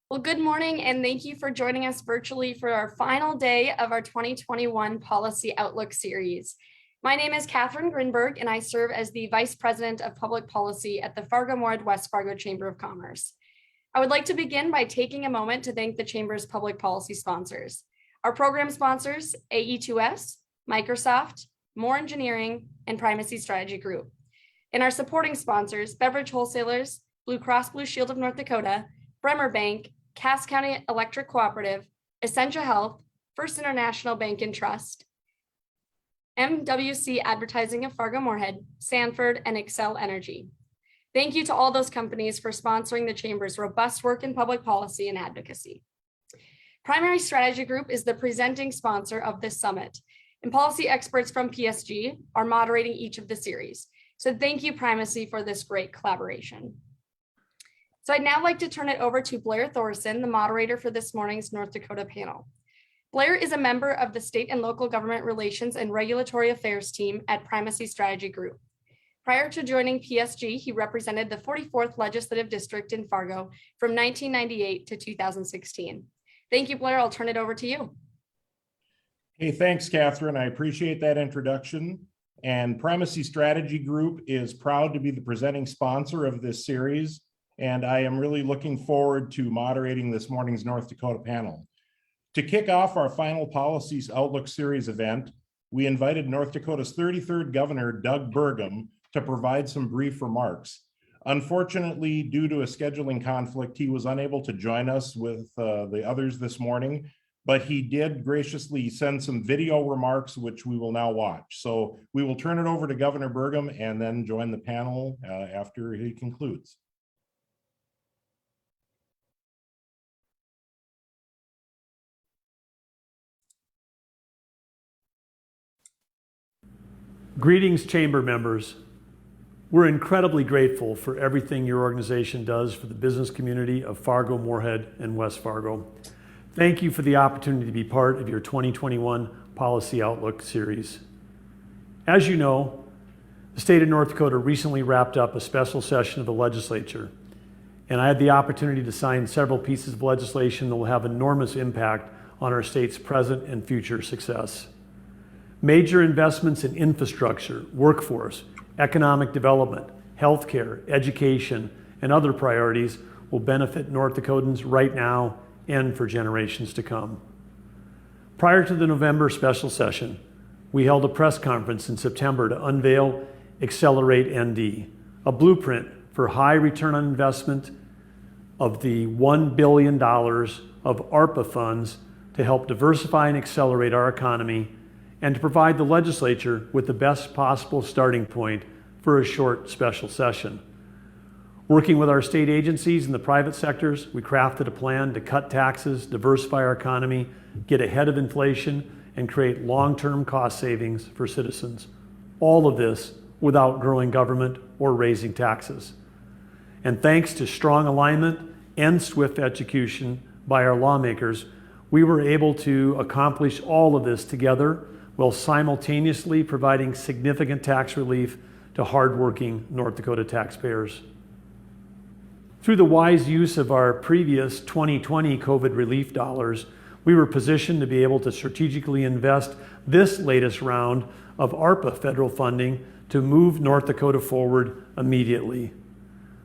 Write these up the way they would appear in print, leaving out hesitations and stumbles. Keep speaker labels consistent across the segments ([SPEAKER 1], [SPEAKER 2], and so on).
[SPEAKER 1] Well, good morning, and thank you for joining us virtually for our final day of our 2021 Policy Outlook series. My name is Catherine Grinberg, and I serve as the Vice President of Public Policy at the Fargo-Moorhead-West Fargo Chamber of Commerce. I would like to begin by taking a moment to thank the Chamber's public policy sponsors. Our program sponsors, AE2S, Microsoft, Moore Engineering, and Primacy Strategy Group. And our supporting sponsors, Beverage Wholesalers, Blue Cross Blue Shield of North Dakota, Bremer Bank, Cass County Electric Cooperative, Essentia Health, First International Bank and Trust, MWC Advertising of Fargo-Moorhead, Sanford, and Excel Energy. Thank you to all those companies for sponsoring the Chamber's robust work in public policy and advocacy. Primary Strategy Group is the presenting sponsor of this summit, and policy experts from PSG are moderating each of the series. So thank you, Primacy, for this great collaboration. So I'd now like to turn it over to Blair Thorson, the moderator for this morning's North Dakota panel. Blair is a member of the State and Local Government Relations and Regulatory Affairs team at Primacy Strategy Group. Prior to joining PSG, he represented the 44th Legislative District in Fargo from 1998 to 2016. Thank you, Blair. I'll turn it over to you.
[SPEAKER 2] Hey, thanks, Catherine. I appreciate that introduction. And Primacy Strategy Group is proud to be the presenting sponsor of this series. And I am really looking forward to moderating this morning's North Dakota panel. To kick off our final Policies Outlook series event, we invited North Dakota's 33rd Governor, Doug Burgum, to provide some brief remarks. Unfortunately, due to a scheduling conflict, he was unable to join us with the others this morning, but he did graciously send some video remarks, which we will now watch. So we will turn it over to Governor Burgum and then join the panel after he concludes.
[SPEAKER 3] Greetings, Chamber members. We're incredibly grateful for everything your organization does for the business community of Fargo, Moorhead, and West Fargo. Thank you for the opportunity to be part of your 2021 Policy Outlook series. As you know, the state of North Dakota recently wrapped up a special session of the legislature, and I had the opportunity to sign several pieces of legislation that will have enormous impact on our state's present and future success. Major investments in infrastructure, workforce, economic development, healthcare, education, and other priorities will benefit North Dakotans right now and for generations to come. Prior to the November special session, we held a press conference in September to unveil Accelerate ND, a blueprint for high return on investment of the $1 billion of ARPA funds to help diversify and accelerate our economy and to provide the legislature with the best possible starting point for a short special session. Working with our state agencies and the private sectors, we crafted a plan to cut taxes, diversify our economy, get ahead of inflation, and create long-term cost savings for citizens. All of this without growing government or raising taxes. And thanks to strong alignment and swift execution by our lawmakers, we were able to accomplish all of this together while simultaneously providing significant tax relief to hardworking North Dakota taxpayers. Through the wise use of our previous 2020 COVID relief dollars, we were positioned to be able to strategically invest this latest round of ARPA federal funding to move North Dakota forward immediately.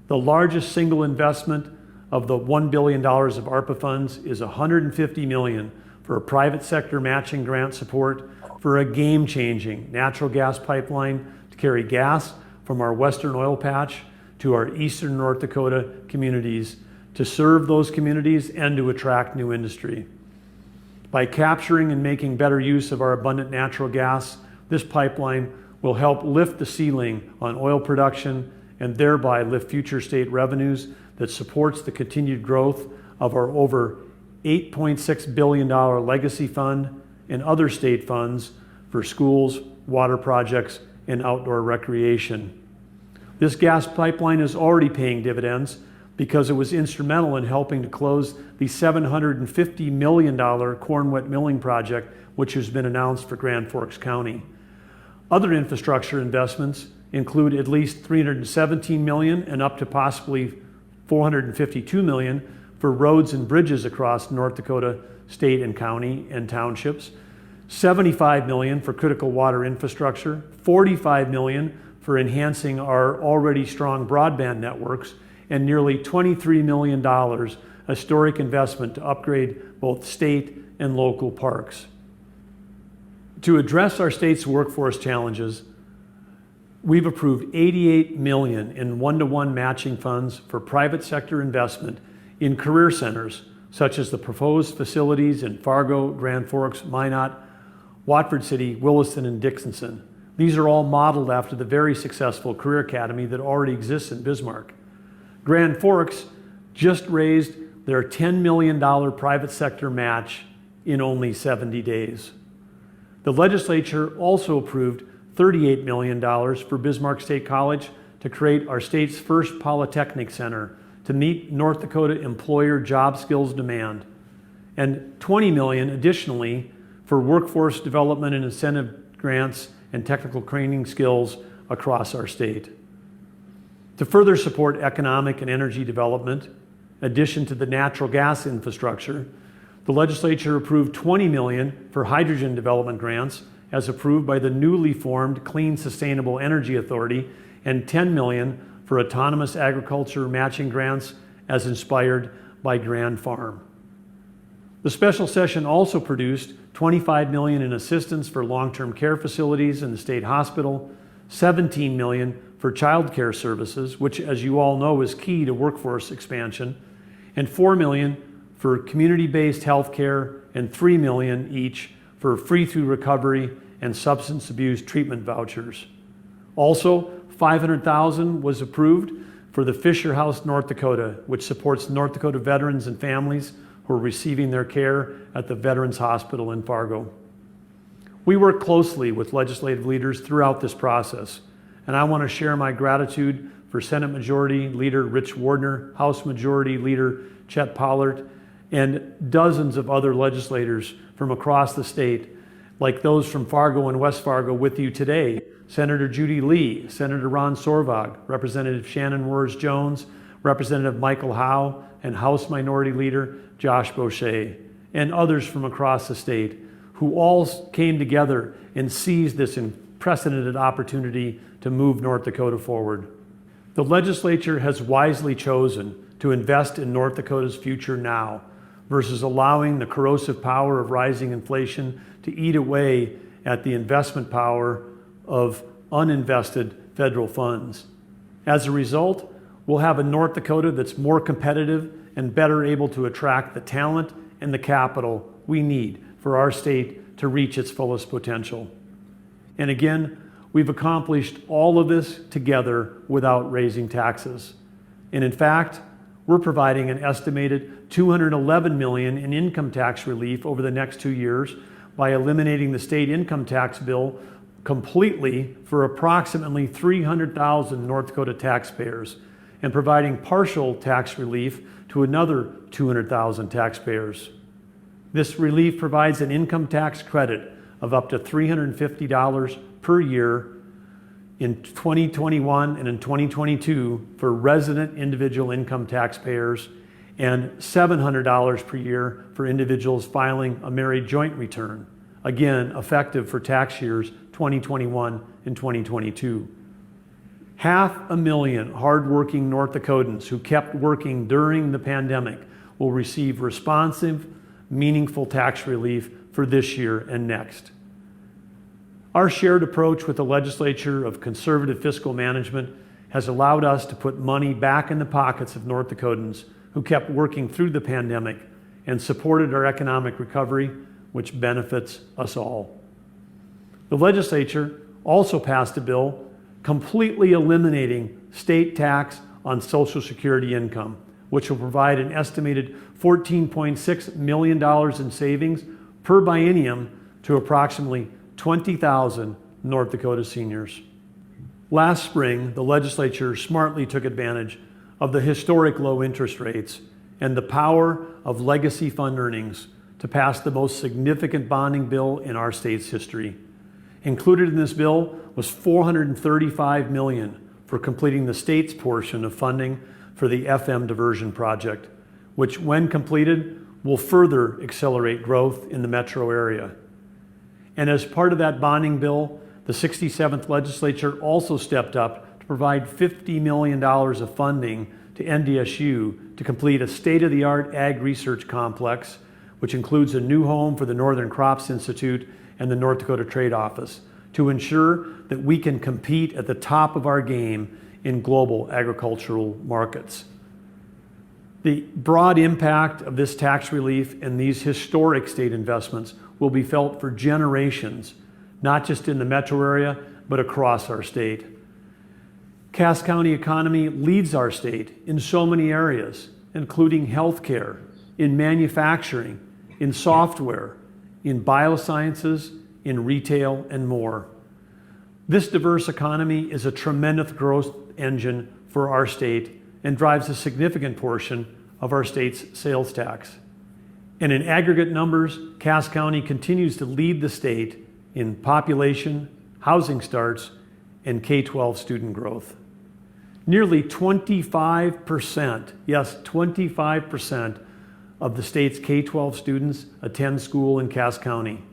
[SPEAKER 3] The largest single investment of the $1 billion of ARPA funds is $150 million for a private sector matching grant support for a game-changing natural gas pipeline to carry gas from our western oil patch to our eastern North Dakota communities to serve those communities and to attract new industry. By capturing and making better use of our abundant natural gas, this pipeline will help lift the ceiling on oil production and thereby lift future state revenues that supports the continued growth of our over $8.6 billion legacy fund and other state funds for schools, water projects, and outdoor recreation. This gas pipeline is already paying dividends because it was instrumental in helping to close the $750 million corn wet milling project, which has been announced for Grand Forks County. Other infrastructure investments include at least $317 million and up to possibly $452 million for roads and bridges across North Dakota state and county and townships, $75 million for critical water infrastructure, $45 million for enhancing our already strong broadband networks, and nearly $23 million historic investment to upgrade both state and local parks. To address our state's workforce challenges, we've approved $88 million in one-to-one matching funds for private sector investment in career centers, such as the proposed facilities in Fargo, Grand Forks, Minot, Watford City, Williston, and Dickinson. These are all modeled after the very successful Career Academy that already exists in Bismarck. Grand Forks just raised their $10 million private sector match in only 70 days. The legislature also approved $38 million for Bismarck State College to create our state's first Polytechnic Center to meet North Dakota employer job skills demand, and $20 million additionally for workforce development and incentive grants and technical training skills across our state. To further support economic and energy development, in addition to the natural gas infrastructure, the legislature approved $20 million for hydrogen development grants as approved by the newly formed Clean Sustainable Energy Authority, and $10 million for autonomous agriculture matching grants as inspired by Grand Farm. The special session also produced $25 million in assistance for long-term care facilities in the state hospital, $17 million for child care services, which, as you all know, is key to workforce expansion, and $4 million for community-based health care, and $3 million each for free through recovery and substance abuse treatment vouchers. Also, $500,000 was approved for the Fisher House North Dakota, which supports North Dakota veterans and families who are receiving their care at the Veterans Hospital in Fargo. We work closely with legislative leaders throughout this process, and I want to share my gratitude for Senate Majority Leader Rich Wardner, House Majority Leader Chet Pollard, and dozens of other legislators from across the state, like those from Fargo and West Fargo with you today. Senator Judy Lee, Senator Ron Sorvag, Representative Shannon Roers-Jones, Representative Michael Howe, and House Minority Leader Josh Boschee, and others from across the state who all came together and seized this unprecedented opportunity to move North Dakota forward. The legislature has wisely chosen to invest in North Dakota's future now versus allowing the corrosive power of rising inflation to eat away at the investment power of uninvested federal funds. As a result, we'll have a North Dakota that's more competitive and better able to attract the talent and the capital we need for our state to reach its fullest potential. And again, we've accomplished all of this together without raising taxes. And in fact, we're providing an estimated $211 million in income tax relief over the next 2 years by eliminating the state income tax bill completely for approximately 300,000 North Dakota taxpayers, and providing partial tax relief to another 200,000 taxpayers. This relief provides an income tax credit of up to $350 per year in 2021 and in 2022 for resident individual income taxpayers, and $700 per year for individuals filing a married joint return, again effective for tax years 2021 and 2022. 500,000 hardworking North Dakotans who kept working during the pandemic will receive responsive, meaningful tax relief for this year and next. Our shared approach with the legislature of conservative fiscal management has allowed us to put money back in the pockets of North Dakotans who kept working through the pandemic and supported our economic recovery, which benefits us all. The legislature also passed a bill completely eliminating state tax on Social Security income, which will provide an estimated $14.6 million in savings per biennium to approximately 20,000 North Dakota seniors. Last spring, the legislature smartly took advantage of the historic low interest rates and the power of legacy fund earnings to pass the most significant bonding bill in our state's history. Included in this bill was $435 million for completing the state's portion of funding for the FM diversion project, which when completed will further accelerate growth in the metro area. And as part of that bonding bill, the 67th legislature also stepped up to provide $50 million of funding to NDSU to complete a state-of-the-art ag research complex, which includes a new home for the Northern Crops Institute and the North Dakota Trade Office, to ensure that we can compete at the top of our game in global agricultural markets. The broad impact of this tax relief and these historic state investments will be felt for generations, not just in the metro area, but across our state. Cass County economy leads our state in so many areas, including healthcare, in manufacturing, in software, in biosciences, in retail, and more. This diverse economy is a tremendous growth engine for our state and drives a significant portion of our state's sales tax. And in aggregate numbers, Cass County continues to lead the state in population, housing starts, and K-12 student growth. Nearly 25%, yes, 25% of the state's K-12 students attend school in Cass County.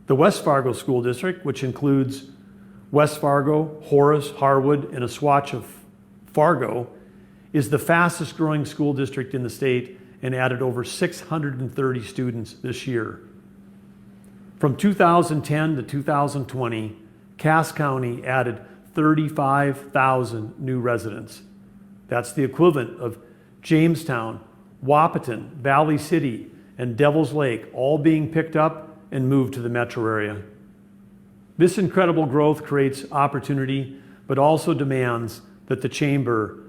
[SPEAKER 3] The West Fargo School District, which includes West Fargo, Horace, Harwood, and a swatch of Fargo, is the fastest growing school district in the state and added over 630 students this year. From 2010 to 2020, Cass County added 35,000 new residents. That's the equivalent of Jamestown, Wahpeton, Valley City, and Devil's Lake all being picked up and moved to the metro area. This incredible growth creates opportunity, but also demands that the Chamber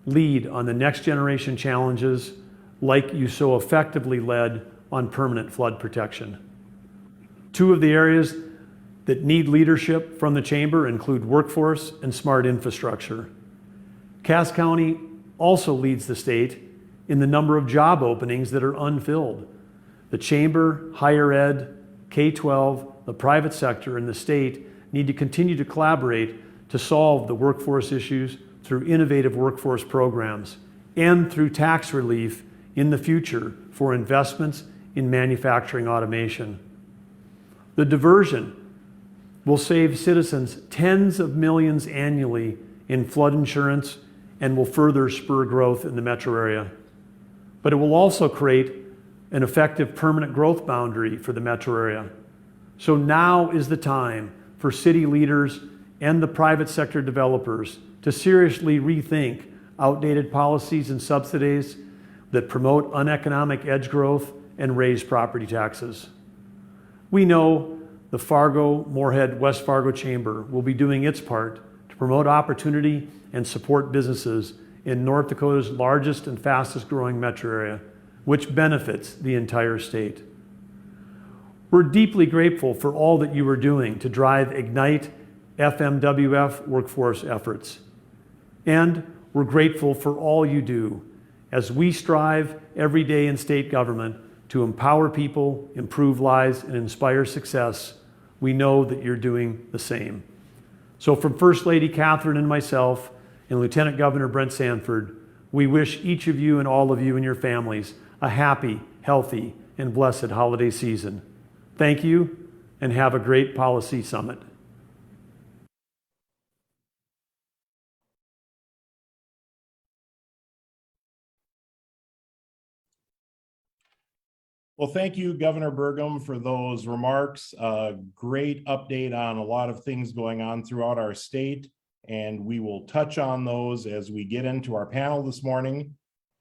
[SPEAKER 3] lead on the next generation challenges like you so effectively led on permanent flood protection. Two of the areas that need leadership from the Chamber include workforce and smart infrastructure. Cass County also leads the state in the number of job openings that are unfilled. The Chamber, higher ed, K-12, the private sector, and the state need to continue to collaborate to solve the workforce issues through innovative workforce programs and through tax relief in the future for investments in manufacturing automation. The diversion will save citizens tens of millions annually in flood insurance and will further spur growth in the metro area. But it will also create an effective permanent growth boundary for the metro area. So now is the time for city leaders and the private sector developers to seriously rethink outdated policies and subsidies that promote uneconomic edge growth and raise property taxes. We know the Fargo, Moorhead, West Fargo Chamber will be doing its part to promote opportunity and support businesses in North Dakota's largest and fastest growing metro area, which benefits the entire state. We're deeply grateful for all that you are doing to drive Ignite FMWF workforce efforts. And we're grateful for all you do as we strive every day in state government to empower people, improve lives, and inspire success. We know that you're doing the same. So from First Lady Catherine and myself and Lieutenant Governor Brent Sanford, we wish each of you and all of you and your families a happy, healthy, and blessed holiday season. Thank you, and have a great policy summit.
[SPEAKER 2] Well, thank you, Governor Burgum, for those remarks. Great update on a lot of things going on throughout our state, and we will touch on those as we get into our panel this morning.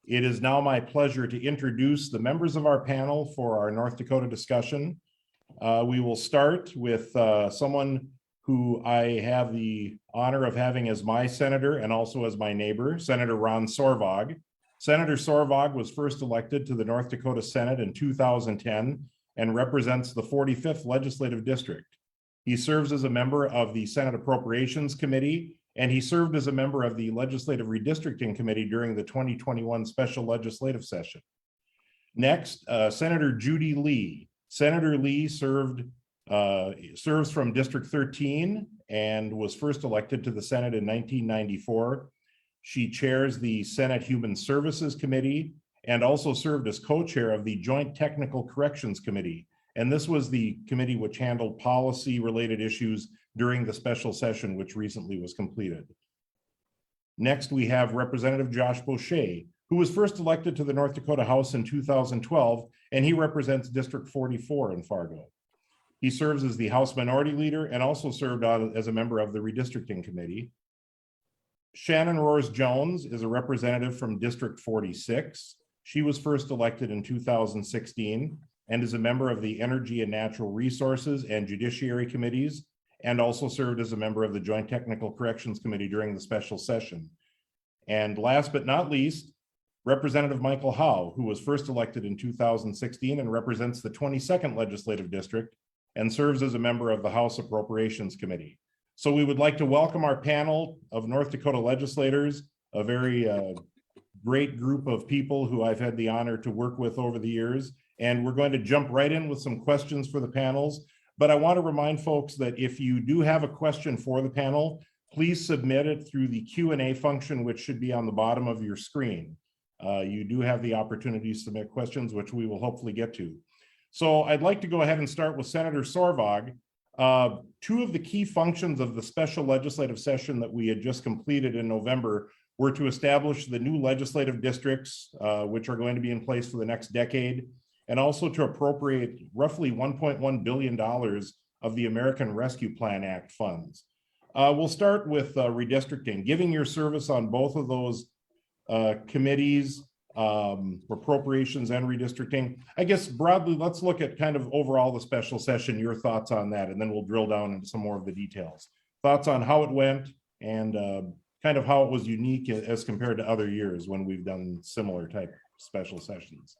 [SPEAKER 2] It is now my pleasure to introduce the members of our panel for our North Dakota discussion. We will start with someone who I have the honor of having as my senator and also as my neighbor, Senator Ron Sorvag. Senator Sorvag was first elected to the North Dakota Senate in 2010 and represents the 45th Legislative District. He serves as a member of the Senate Appropriations Committee, and he served as a member of the Legislative Redistricting Committee during the 2021 special legislative session. Next, Senator Judy Lee. Senator Lee serves from District 13 and was first elected to the Senate in 1994. She chairs the Senate Human Services Committee and also served as co-chair of the Joint Technical Corrections Committee. And this was the committee which handled policy-related issues during the special session, which recently was completed. Next, we have Representative Josh Boschee, who was first elected to the North Dakota House in 2012, and he represents District 44 in Fargo. He serves as the House Minority Leader and also served as a member of the Redistricting Committee. Shannon Roers-Jones is a representative from District 46. She was first elected in 2016 and is a member of the Energy and Natural Resources and Judiciary Committees, and also served as a member of the Joint Technical Corrections Committee during the special session. And last but not least, Representative Michael Howe, who was first elected in 2016 and represents the 22nd Legislative District and serves as a member of the House Appropriations Committee. So we would like to welcome our panel of North Dakota legislators, a very great group of people who I've had the honor to work with over the years. And we're going to jump right in with some questions for the panels. But I want to remind folks that if you do have a question for the panel, please submit it through the Q&A function, which should be on the bottom of your screen. You do have the opportunity to submit questions, which we will hopefully get to. So I'd like to go ahead and start with Senator Sorvag. Two of the key functions of the special legislative session that we had just completed in November were to establish the new legislative districts, which are going to be in place for the next decade, and also to appropriate roughly $1.1 billion of the American Rescue Plan Act funds. We'll start with redistricting. Given your service on both of those committees, appropriations and redistricting, I guess broadly, let's look at kind of overall the special session, your thoughts on that, and then we'll drill down into some more of the details. Thoughts on how it went and kind of how it was unique as compared to other years when we've done similar type special sessions.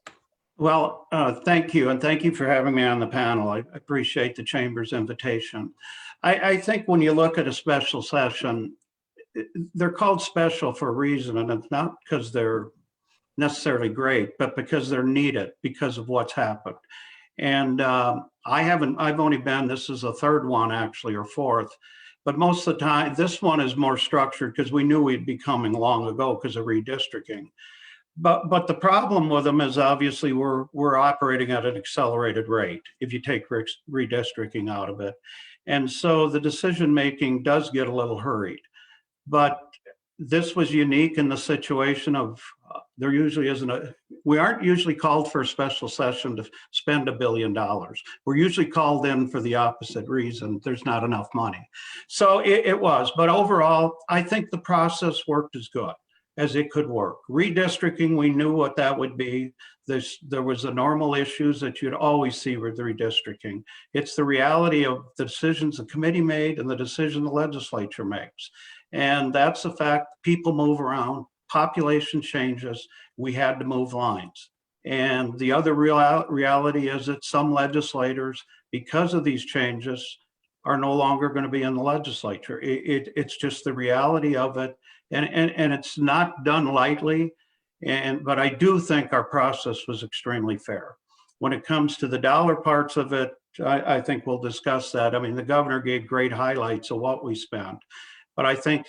[SPEAKER 4] Well, thank you. And thank you for having me on the panel. I appreciate the Chamber's invitation. I think when you look at a special session, they're called special for a reason, and it's not because they're necessarily great, but because they're needed because of what's happened. And I've only been, this is the third one actually, or fourth, but most of the time, this one is more structured because we knew we'd be coming long ago because of redistricting. But the problem with them is obviously we're operating at an accelerated rate if you take redistricting out of it. And so the decision making does get a little hurried. But this was unique in the situation of there usually isn't we aren't usually called for a special session to spend $1 billion. We're usually called in for the opposite reason. There's not enough money. So it was, but overall, I think the process worked as good as it could work. Redistricting, we knew what that would be. There was the normal issues that you'd always see with the redistricting. It's the reality of the decisions the committee made and the decision the legislature makes. And that's the fact, people move around, population changes, we had to move lines. And the other reality is that some legislators, because of these changes, are no longer going to be in the legislature. It's just the reality of it. And it's not done lightly, but I do think our process was extremely fair. When it comes to the dollar parts of it, I think we'll discuss that. I mean, the governor gave great highlights of what we spent, but I think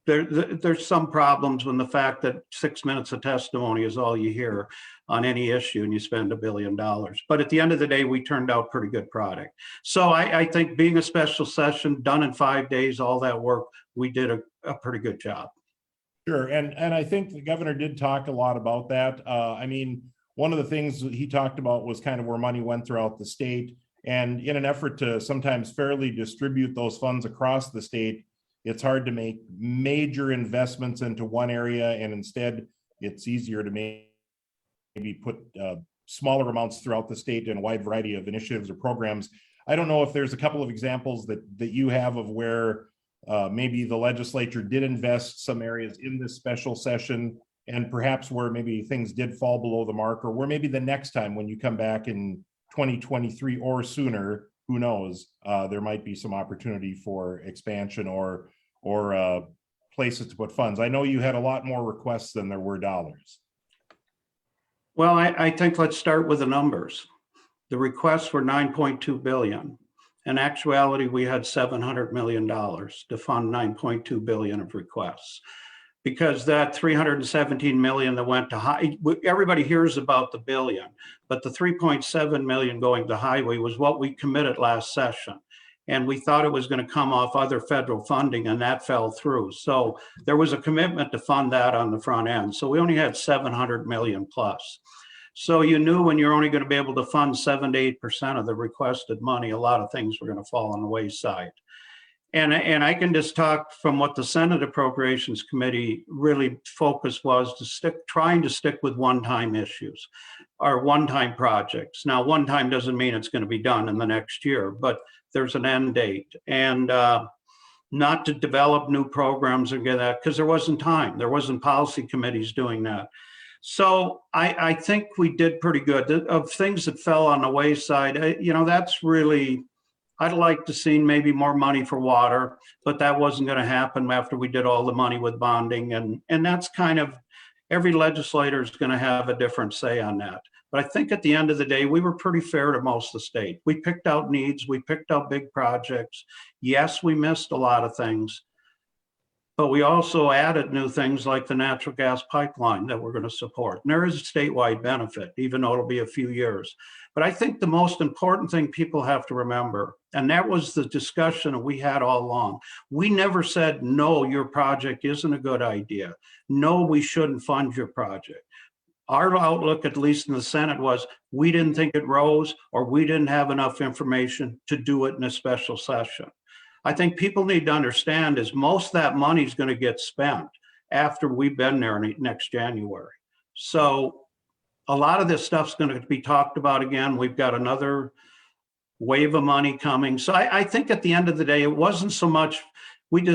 [SPEAKER 4] there's some problems when the fact that 6 minutes of testimony is all you hear on any issue and you spend $1 billion. But at the end of the day, we turned out pretty good product. So I think being a special session done in 5 days, all that work, we did a pretty good job.
[SPEAKER 2] Sure, and I think the governor did talk a lot about that. I mean, one of the things he talked about was kind of where money went throughout the state. And in an effort to sometimes fairly distribute those funds across the state, it's hard to make major investments into one area, and instead it's easier to maybe put smaller amounts throughout the state in a wide variety of initiatives or programs. I don't know if there's a couple of examples that you have of where maybe the legislature did invest some areas in this special session, and perhaps where maybe things did fall below the mark, or where maybe the next time when you come back in 2023 or sooner, who knows, there might be some opportunity for expansion or places to put funds. I know you had a lot more requests than there were dollars.
[SPEAKER 4] Well, I think let's start with the numbers. The requests were $9.2 billion. In actuality, we had $700 million to fund $9.2 billion of requests. because that 317 million that went to high, everybody hears about the billion, but the 3.7 million going to highway was what we committed last session. And we thought it was going to come off other federal funding, and that fell through. So there was a commitment to fund that on the front end. So we only had 700 million plus. So you knew when you're only going to be able to fund 7 to 8% of the requested money, a lot of things were going to fall on the wayside. And I can just talk from what the Senate Appropriations Committee really focused was to trying to stick with one-time issues or one-time projects. Now, one time doesn't mean it's going to be done in the next year, but there's an end date, and not to develop new programs and get that, because there wasn't time. There wasn't policy committees doing that. So I think we did pretty good. Of things that fell on the wayside, that's really, I'd like to see maybe more money for water, but that wasn't going to happen after we did all the money with bonding. And that's kind of, every legislator is going to have a different say on that. But I think at the end of the day, we were pretty fair to most of the state. We picked out needs, we picked out big projects. Yes, we missed a lot of things, but we also added new things like the natural gas pipeline that we're going to support. And there is a statewide benefit, even though it'll be a few years. But I think the most important thing people have to remember, and that was the discussion we had all along. We never said, no, your project isn't a good idea. No, we shouldn't fund your project. Our outlook, at least in the Senate, was we didn't think it rose, or we didn't have enough information to do it in a special session. I think people need to understand is most of that money is going to get spent after we've been there next January. So a lot of this stuff's going to be talked about again. We've got another wave of money coming. So I think at the end of the day, it wasn't so much, we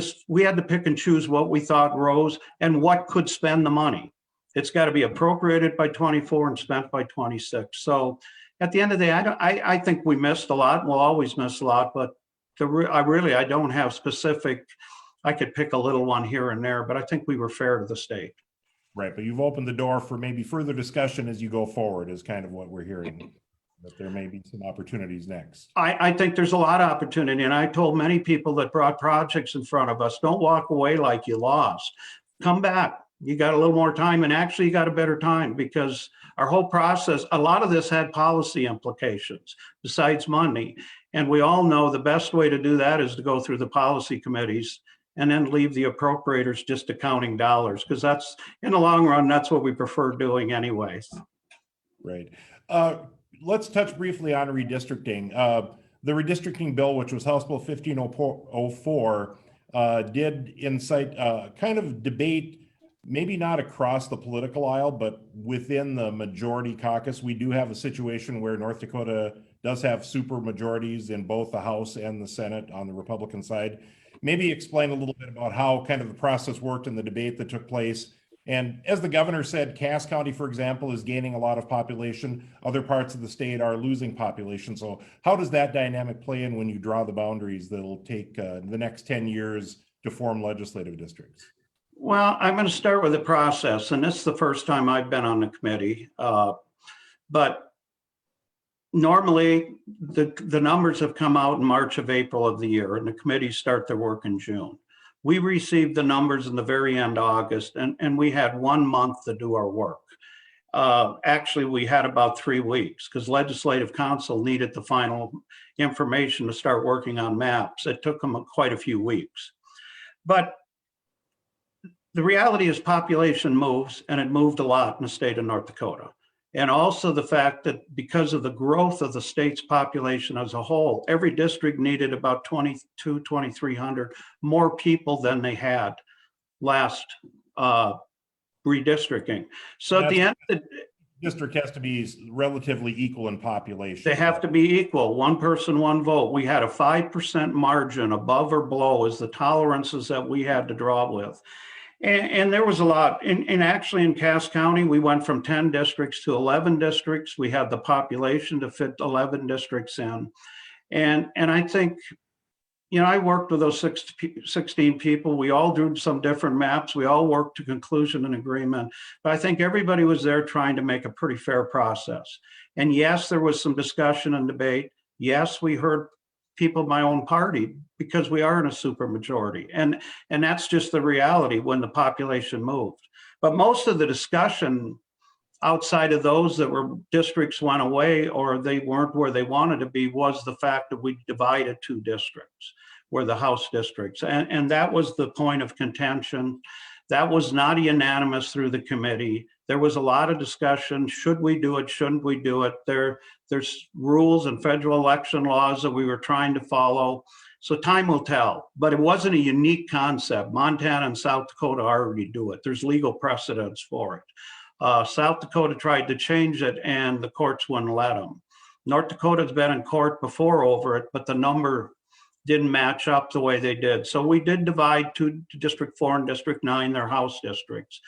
[SPEAKER 4] had to pick and choose what we thought rose and what could spend the money. It's got to be appropriated by 24 and spent by 26. So at the end of the day, I think we missed a lot. We'll always miss a lot, but I don't have specific, I could pick a little one here and there, but I think we were fair to the state.
[SPEAKER 2] Right, but you've opened the door for maybe further discussion as you go forward is kind of what we're hearing, that there may be some opportunities next.
[SPEAKER 4] I think there's a lot of opportunity, and I told many people that brought projects in front of us, don't walk away like you lost. Come back. You got a little more time, and actually you got a better time, because our whole process, a lot of this had policy implications besides money. And we all know the best way to do that is to go through the policy committees and then leave the appropriators just accounting dollars, because that's, in the long run, that's what we prefer doing anyways.
[SPEAKER 2] Right. Let's touch briefly on redistricting. The redistricting bill, which was House Bill 1504, did incite kind of debate, maybe not across the political aisle, but within the majority caucus. We do have a situation where North Dakota does have super majorities in both the House and the Senate on the Republican side. Maybe explain a little bit about how kind of the process worked and the debate that took place. And as the governor said, Cass County, for example, is gaining a lot of population. Other parts of the state are losing population. So how does that dynamic play in when you draw the boundaries that'll take the next 10 years to form legislative districts?
[SPEAKER 4] Well, I'm going to start with the process, and this is the first time I've been on the committee. But normally, the numbers have come out in March of April of the year, and the committees start their work in June. We received the numbers in the very end of August, and we had 1 month to do our work. Actually, we had about 3 weeks, because Legislative Council needed the final information to start working on maps. It took them quite a few weeks. But the reality is population moves, and it moved a lot in the state of North Dakota. And also the fact that because of the growth of the state's population as a whole, every district needed about 2,300 more people than they had last redistricting. So at the end, the
[SPEAKER 2] district has to be relatively equal in population.
[SPEAKER 4] They have to be equal, one person, one vote. We had a 5% margin above or below as the tolerances that we had to draw with. And there was a lot. And actually in Cass County, we went from 10 districts to 11 districts. We had the population to fit 11 districts in. And I think, I worked with those 16 people. We all drew some different maps. We all worked to conclusion and agreement. But I think everybody was there trying to make a pretty fair process. And yes, there was some discussion and debate. Yes, we heard people of my own party because we are in a supermajority. And that's just the reality when the population moved. But most of the discussion outside of those that were districts went away or they weren't where they wanted to be was the fact that we divided 2 districts, were the House districts. And that was the point of contention. That was not unanimous through the committee. There was a lot of discussion. Should we do it? Shouldn't we do it? There's rules and federal election laws that we were trying to follow. So time will tell, but it wasn't a unique concept. Montana and South Dakota already do it. There's legal precedents for it. South Dakota tried to change it and the courts wouldn't let them. North Dakota's been in court before over it, but the number didn't match up the way they did. So we did divide to District 4 and District 9, their House districts.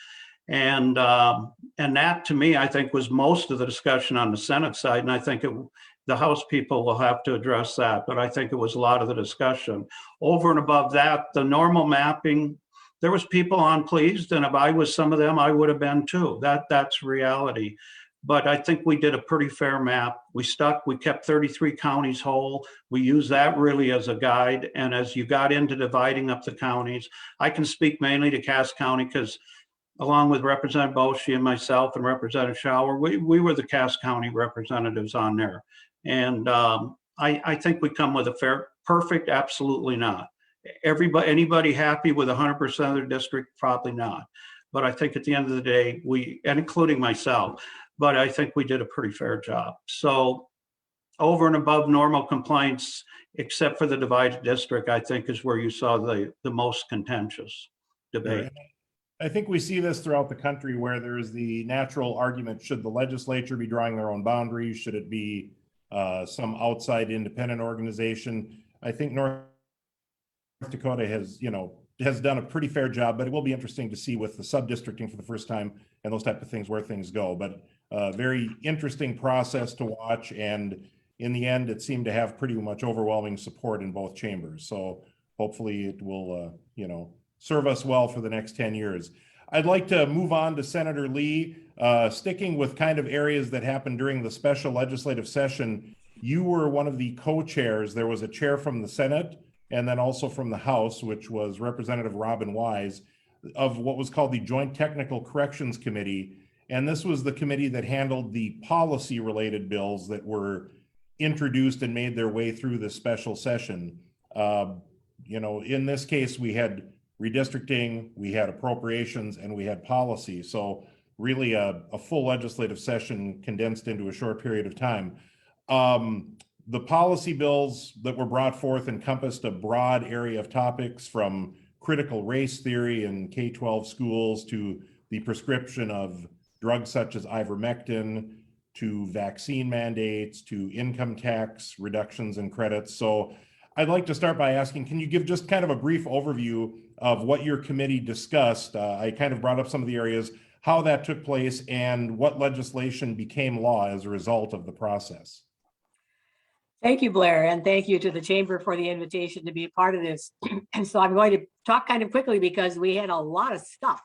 [SPEAKER 4] And that to me, I think was most of the discussion on the Senate side. And I think the House people will have to address that, but I think it was a lot of the discussion. Over and above that, the normal mapping, there was people unpleased, and if I was some of them, I would have been too. That's reality. But I think we did a pretty fair map. We kept 33 counties whole. We used that really as a guide. And as you got into dividing up the counties, I can speak mainly to Cass County because along with Representative Boschee and myself and Representative Howe, we were the Cass County representatives on there. And I think we come with a perfect, absolutely not. Anybody happy with 100% of their district? Probably not. But I think at the end of the day, and including myself, but I think we did a pretty fair job. So over and above normal complaints, except for the divided district, I think is where you saw the most contentious debate.
[SPEAKER 2] Right. I think we see this throughout the country where there's the natural argument, should the legislature be drawing their own boundaries? Should it be some outside independent organization? I think North Dakota has done a pretty fair job, but it will be interesting to see with the sub-districting for the first time and those type of things where things go. But very interesting process to watch. And in the end, it seemed to have pretty much overwhelming support in both chambers. So hopefully it will, serve us well for the next 10 years. I'd like to move on to Senator Lee, sticking with kind of areas that happened during the special legislative session. You were one of the co-chairs. There was a chair from the Senate and then also from the House, which was Representative Robin Wise, of what was called the Joint Technical Corrections Committee. And this was the committee that handled the policy-related bills that were introduced and made their way through the special session. In this case, we had redistricting, we had appropriations, and we had policy. So really a full legislative session condensed into a short period of time. The policy bills that were brought forth encompassed a broad area of topics, from critical race theory in K-12 schools to the prescription of drugs such as ivermectin, to vaccine mandates, to income tax reductions and credits. So I'd like to start by asking, can you give just kind of a brief overview of what your committee discussed? I kind of brought up some of the areas, how that took place, and what legislation became law as a result of the process.
[SPEAKER 5] Thank you, Blair, and thank you to the Chamber for the invitation to be a part of this. And so I'm going to talk kind of quickly because we had a lot of stuff.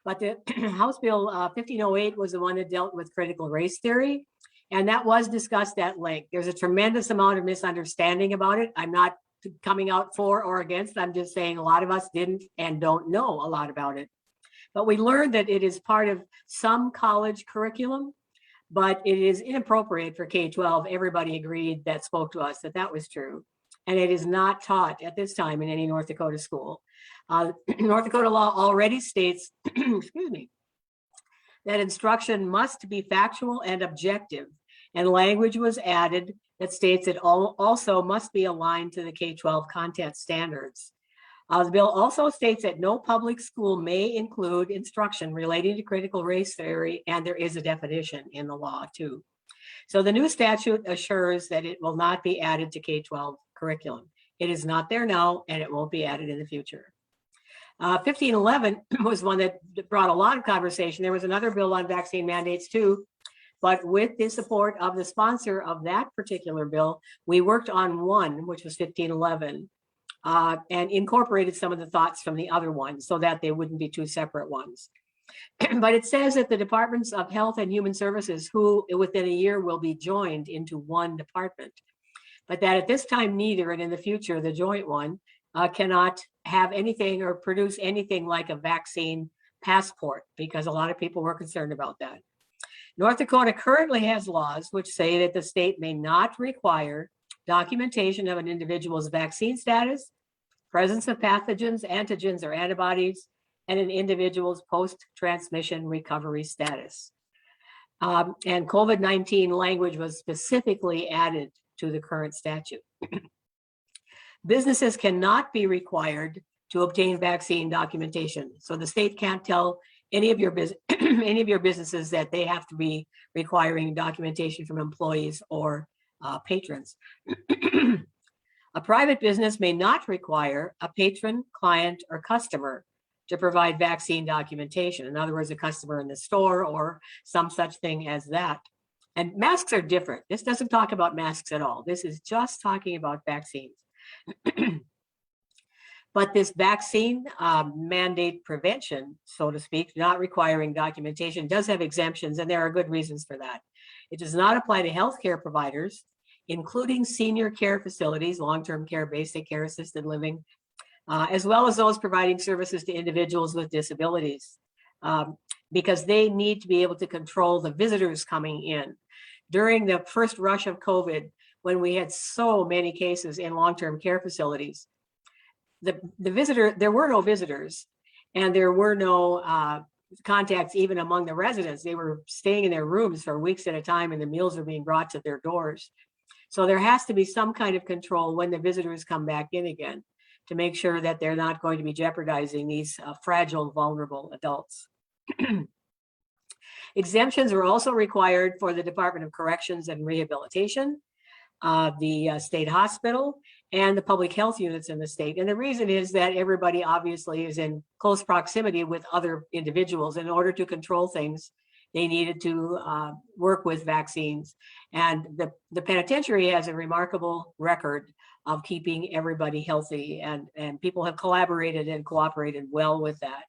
[SPEAKER 5] But the House Bill 1508 was the one that dealt with critical race theory, and that was discussed at length. There's a tremendous amount of misunderstanding about it. I'm not coming out for or against. I'm just saying a lot of us didn't and don't know a lot about it. But we learned that it is part of some college curriculum, but it is inappropriate for K-12. Everybody agreed that spoke to us that was true. And it is not taught at this time in any North Dakota school. North Dakota law already states, excuse me, that instruction must be factual and objective. And language was added that states it also must be aligned to the K-12 content standards. The bill also states that no public school may include instruction relating to critical race theory, and there is a definition in the law too. So the new statute assures that it will not be added to K-12 curriculum. It is not there now, and it won't be added in the future. 1511 was one that brought a lot of conversation. There was another bill on vaccine mandates too, but with the support of the sponsor of that particular bill, we worked on one, which was 1511, and incorporated some of the thoughts from the other ones so that they wouldn't be two separate ones. But it says that the Departments of Health and Human Services, who within a year will be joined into one department, but that at this time neither, and in the future, the joint one, cannot have anything or produce anything like a vaccine passport, because a lot of people were concerned about that. North Dakota currently has laws which say that the state may not require documentation of an individual's vaccine status, presence of pathogens, antigens, or antibodies, and an individual's post-transmission recovery status. And COVID-19 language was specifically added to the current statute. Businesses cannot be required to obtain vaccine documentation. So the state can't tell any of your businesses that they have to be requiring documentation from employees or patrons. A private business may not require a patron, client, or customer to provide vaccine documentation. In other words, a customer in the store or some such thing as that. And masks are different. This doesn't talk about masks at all. This is just talking about vaccines. But this vaccine mandate prevention, so to speak, not requiring documentation, does have exemptions, and there are good reasons for that. It does not apply to healthcare providers, including senior care facilities, long-term care, basic care, assisted living, as well as those providing services to individuals with disabilities, because they need to be able to control the visitors coming in. During the first rush of COVID, when we had so many cases in long-term care facilities, there were no visitors, and there were no contacts even among the residents. They were staying in their rooms for weeks at a time, and the meals were being brought to their doors. So there has to be some kind of control when the visitors come back in again to make sure that they're not going to be jeopardizing these fragile, vulnerable adults. Exemptions are also required for the Department of Corrections and Rehabilitation, the state hospital, and the public health units in the state. And the reason is that everybody obviously is in close proximity with other individuals. In order to control things, they needed to work with vaccines. And the penitentiary has a remarkable record of keeping everybody healthy, and people have collaborated and cooperated well with that.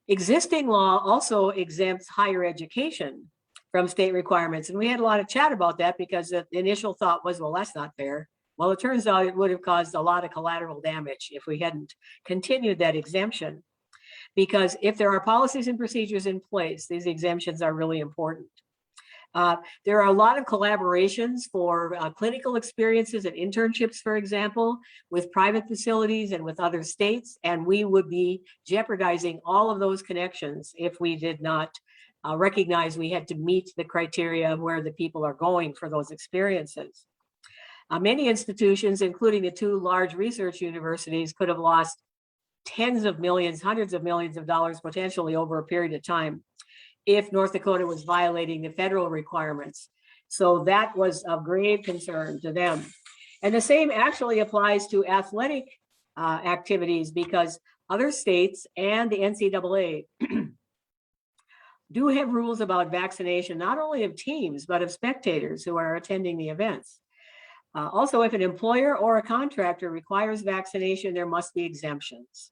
[SPEAKER 5] Existing law also exempts higher education from state requirements. And we had a lot of chat about that because the initial thought was, well, that's not fair. Well, it turns out it would have caused a lot of collateral damage if we hadn't continued that exemption. Because if there are policies and procedures in place, these exemptions are really important. There are a lot of collaborations for clinical experiences and internships, for example, with private facilities and with other states, and we would be jeopardizing all of those connections if we did not recognize we had to meet the criteria of where the people are going for those experiences. Many institutions, including the two large research universities, could have lost tens of millions, hundreds of millions of dollars potentially over a period of time if North Dakota was violating the federal requirements. So that was of grave concern to them. And the same actually applies to athletic activities, because other states and the NCAA do have rules about vaccination, not only of teams, but of spectators who are attending the events. Also, if an employer or a contractor requires vaccination, there must be exemptions.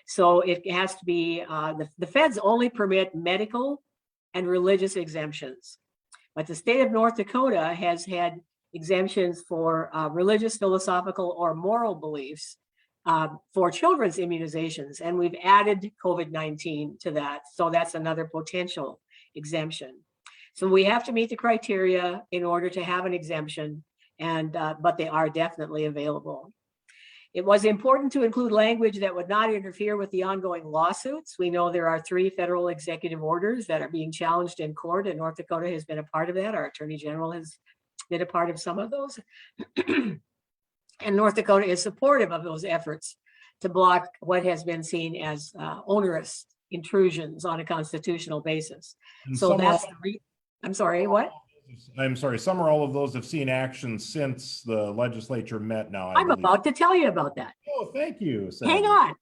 [SPEAKER 5] So it has to be, the feds only permit medical and religious exemptions. But the state of North Dakota has had exemptions for religious, philosophical, or moral beliefs for children's immunizations. And we've added COVID-19 to that. So that's another potential exemption. So we have to meet the criteria in order to have an exemption, but they are definitely available. It was important to include language that would not interfere with the ongoing lawsuits. We know there are 3 federal executive orders that are being challenged in court, and North Dakota has been a part of that. Our Attorney General has been a part of some of those. And North Dakota is supportive of those efforts to block what has been seen as onerous intrusions on a constitutional basis.
[SPEAKER 2] And
[SPEAKER 5] so that's I'm sorry, what?
[SPEAKER 2] I'm sorry, some or all of those have seen action since the legislature met now.
[SPEAKER 5] I'm about to tell you about that.
[SPEAKER 2] Oh, thank you.
[SPEAKER 5] Hang on.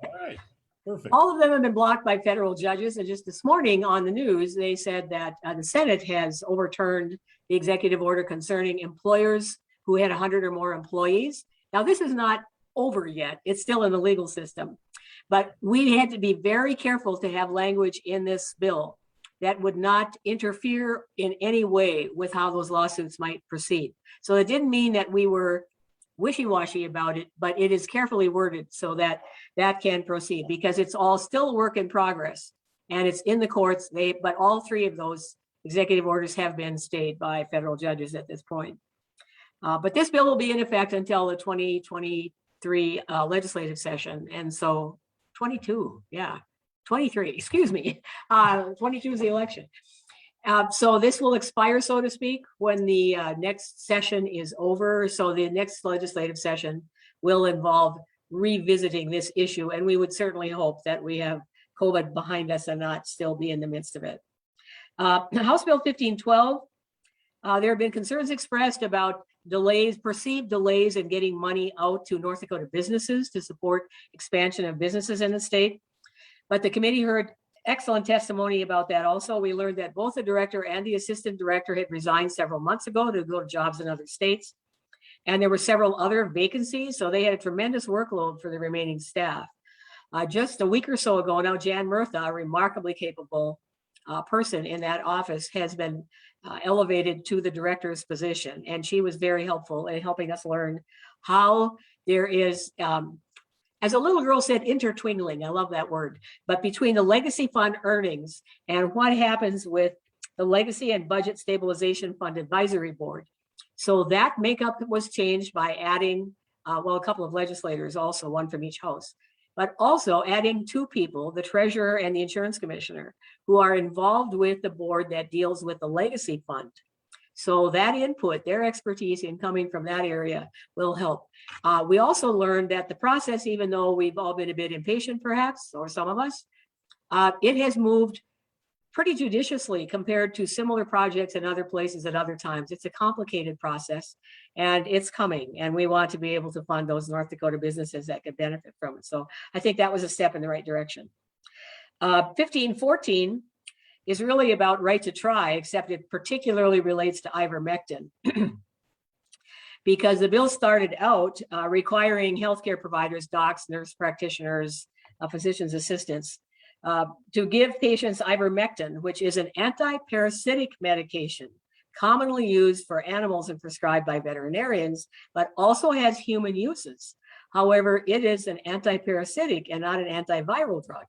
[SPEAKER 2] All right, perfect.
[SPEAKER 5] All of them have been blocked by federal judges. And just this morning on the news, they said that the Senate has overturned the executive order concerning employers who had 100 or more employees. Now, this is not over yet. It's still in the legal system. But we had to be very careful to have language in this bill that would not interfere in any way with how those lawsuits might proceed. So it didn't mean that we were wishy-washy about it, but it is carefully worded so that that can proceed, because it's all still work in progress and it's in the courts. But all three of those executive orders have been stayed by federal judges at this point. But this bill will be in effect until the 2023 legislative session. And so 23, excuse me, 22 is the election. So this will expire, so to speak, when the next session is over. So the next legislative session will involve revisiting this issue. And we would certainly hope that we have COVID behind us and not still be in the midst of it. House Bill 1512, there have been concerns expressed about perceived delays in getting money out to North Dakota businesses to support expansion of businesses in the state. But the committee heard excellent testimony about that. Also, we learned that both the director and the assistant director had resigned several months ago to go to jobs in other states. And there were several other vacancies, so they had a tremendous workload for the remaining staff. Just a week or so ago now, Jan Murtha, a remarkably capable person in that office, has been elevated to the director's position. And she was very helpful in helping us learn how there is, as a little girl said, intertwinkling, I love that word, but between the legacy fund earnings and what happens with the Legacy and Budget Stabilization Fund Advisory Board. So that makeup was changed by adding, a couple of legislators also, one from each house, but also adding two people, the treasurer and the insurance commissioner, who are involved with the board that deals with the legacy fund. So that input, their expertise in coming from that area will help. We also learned that the process, even though we've all been a bit impatient perhaps, or some of us, it has moved pretty judiciously compared to similar projects in other places at other times. It's a complicated process and it's coming, and we want to be able to fund those North Dakota businesses that could benefit from it. So I think that was a step in the right direction. 1514 is really about right to try, except it particularly relates to ivermectin. Because the bill started out requiring healthcare providers, docs, nurse practitioners, physician's assistants, to give patients ivermectin, which is an anti-parasitic medication commonly used for animals and prescribed by veterinarians, but also has human uses. However, it is an anti-parasitic and not an antiviral drug.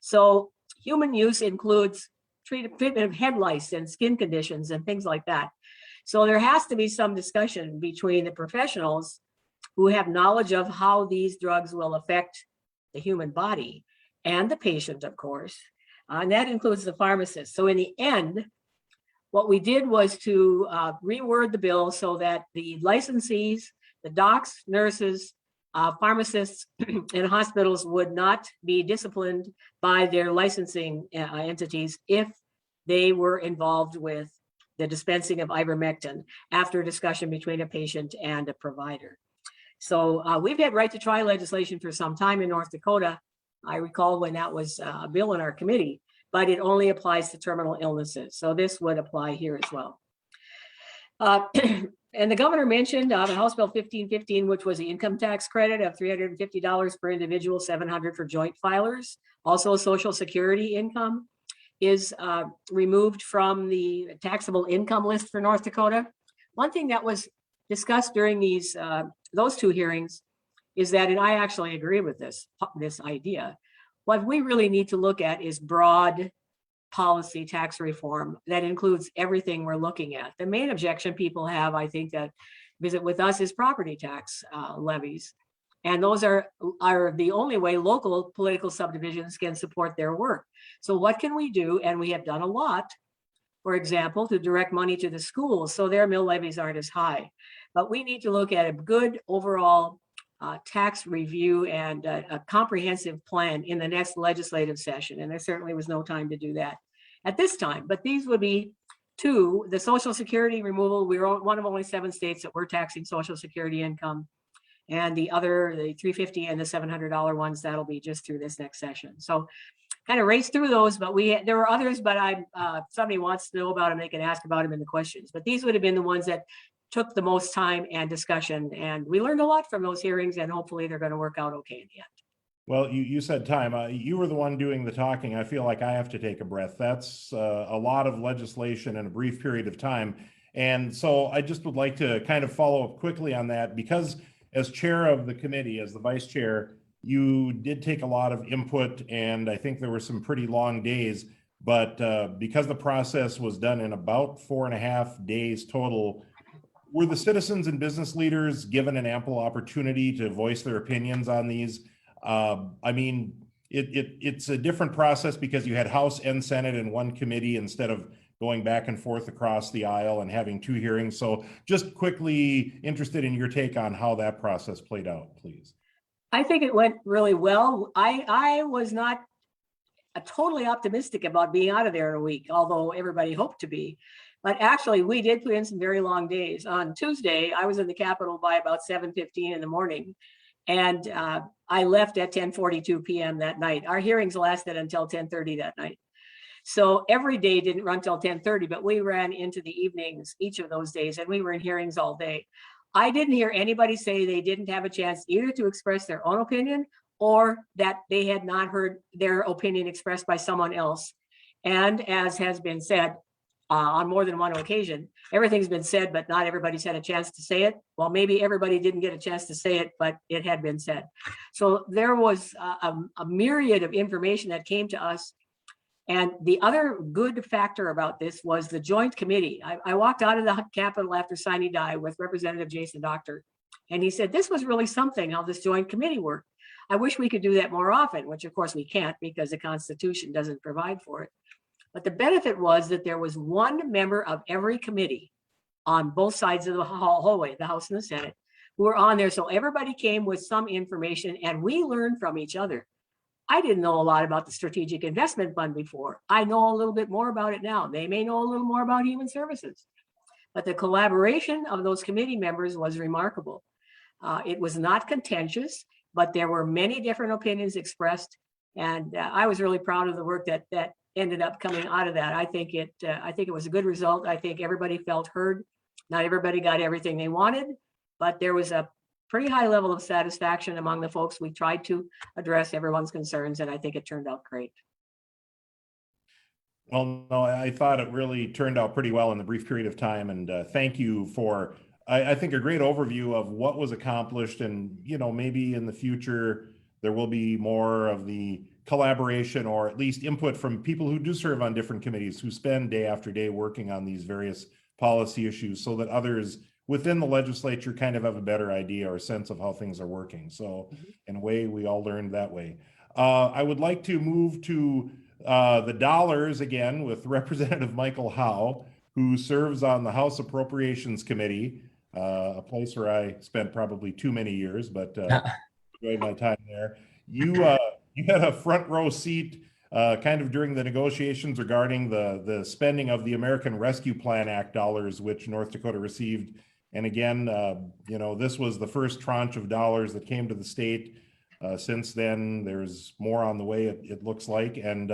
[SPEAKER 5] So human use includes treatment of head lice and skin conditions and things like that. So there has to be some discussion between the professionals who have knowledge of how these drugs will affect the human body and the patient, of course, and that includes the pharmacist. So in the end, what we did was to reword the bill so that the licensees, the docs, nurses, pharmacists in hospitals would not be disciplined by their licensing entities if they were involved with the dispensing of ivermectin after a discussion between a patient and a provider. So we've had right to try legislation for some time in North Dakota. I recall when that was a bill in our committee, but it only applies to terminal illnesses. So this would apply here as well. And the governor mentioned House Bill 1515, which was the income tax credit of $350 per individual, $700 for joint filers. Also, Social Security income is removed from the taxable income list for North Dakota. One thing that was discussed during those two hearings is that, and I actually agree with this idea, what we really need to look at is broad policy tax reform that includes everything we're looking at. The main objection people have, I think, that visit with us is property tax levies. And those are the only way local political subdivisions can support their work. So what can we do? And we have done a lot, for example, to direct money to the schools so their mill levies aren't as high. But we need to look at a good overall tax review and a comprehensive plan in the next legislative session. And there certainly was no time to do that at this time. But these would be two: the Social Security removal. We're one of only 7 states that were taxing Social Security income. And the other, the $350 and the $700 ones, that'll be just through this next session. So kind of race through those, but there were others, but somebody wants to know about them, they can ask about them in the questions. But these would have been the ones that took the most time and discussion. And we learned a lot from those hearings, and hopefully they're going to work out okay in the end.
[SPEAKER 2] Well, you said time. You were the one doing the talking. I feel like I have to take a breath. That's a lot of legislation in a brief period of time. And so I just would like to kind of follow up quickly on that, because as chair of the committee, as the vice chair, you did take a lot of input, and I think there were some pretty long days. But because the process was done in about 4.5 days total, were the citizens and business leaders given an ample opportunity to voice their opinions on these? I mean, it's a different process because you had House and Senate in one committee instead of going back and forth across the aisle and having 2 hearings. So just quickly interested in your take on how that process played out, please.
[SPEAKER 5] I think it went really well. I was not totally optimistic about being out of there in a week, although everybody hoped to be. But actually, we did put in some very long days. On Tuesday, I was in the Capitol by about 7:15 in the morning, and I left at 10:42 p.m. that night. Our hearings lasted until 10:30 that night. So every day didn't run till 10:30, but we ran into the evenings each of those days, and we were in hearings all day. I didn't hear anybody say they didn't have a chance either to express their own opinion or that they had not heard their opinion expressed by someone else. And as has been said on more than one occasion, everything's been said, but not everybody's had a chance to say it. Well, maybe everybody didn't get a chance to say it, but it had been said. So there was a myriad of information that came to us. And the other good factor about this was the joint committee. I walked out of the Capitol after sine die with Representative Jason Doctor, and he said, this was really something how this joint committee worked. I wish we could do that more often, which of course we can't because the Constitution doesn't provide for it. But the benefit was that there was one member of every committee on both sides of the hallway, the House and the Senate, who were on there. So everybody came with some information and we learned from each other. I didn't know a lot about the Strategic Investment Fund before. I know a little bit more about it now. They may know a little more about human services. But the collaboration of those committee members was remarkable. It was not contentious, but there were many different opinions expressed. And I was really proud of the work that ended up coming out of that. I think it was a good result. I think everybody felt heard. Not everybody got everything they wanted, but there was a pretty high level of satisfaction among the folks. We tried to address everyone's concerns, and I think it turned out great.
[SPEAKER 2] Well, no, I thought it really turned out pretty well in the brief period of time. And thank you for, I think, a great overview of what was accomplished. And, maybe in the future, there will be more of the collaboration or at least input from people who do serve on different committees, who spend day after day working on these various policy issues, so that others within the legislature kind of have a better idea or sense of how things are working. So in a way, we all learned that way. I would like to move to the dollars again with Representative Michael Howe, who serves on the House Appropriations Committee, a place where I spent probably too many years, but enjoyed my time there. You had a front row seat kind of during the negotiations regarding the spending of the American Rescue Plan Act dollars, which North Dakota received. And again, this was the first tranche of dollars that came to the state. Since then, there's more on the way, it looks like. And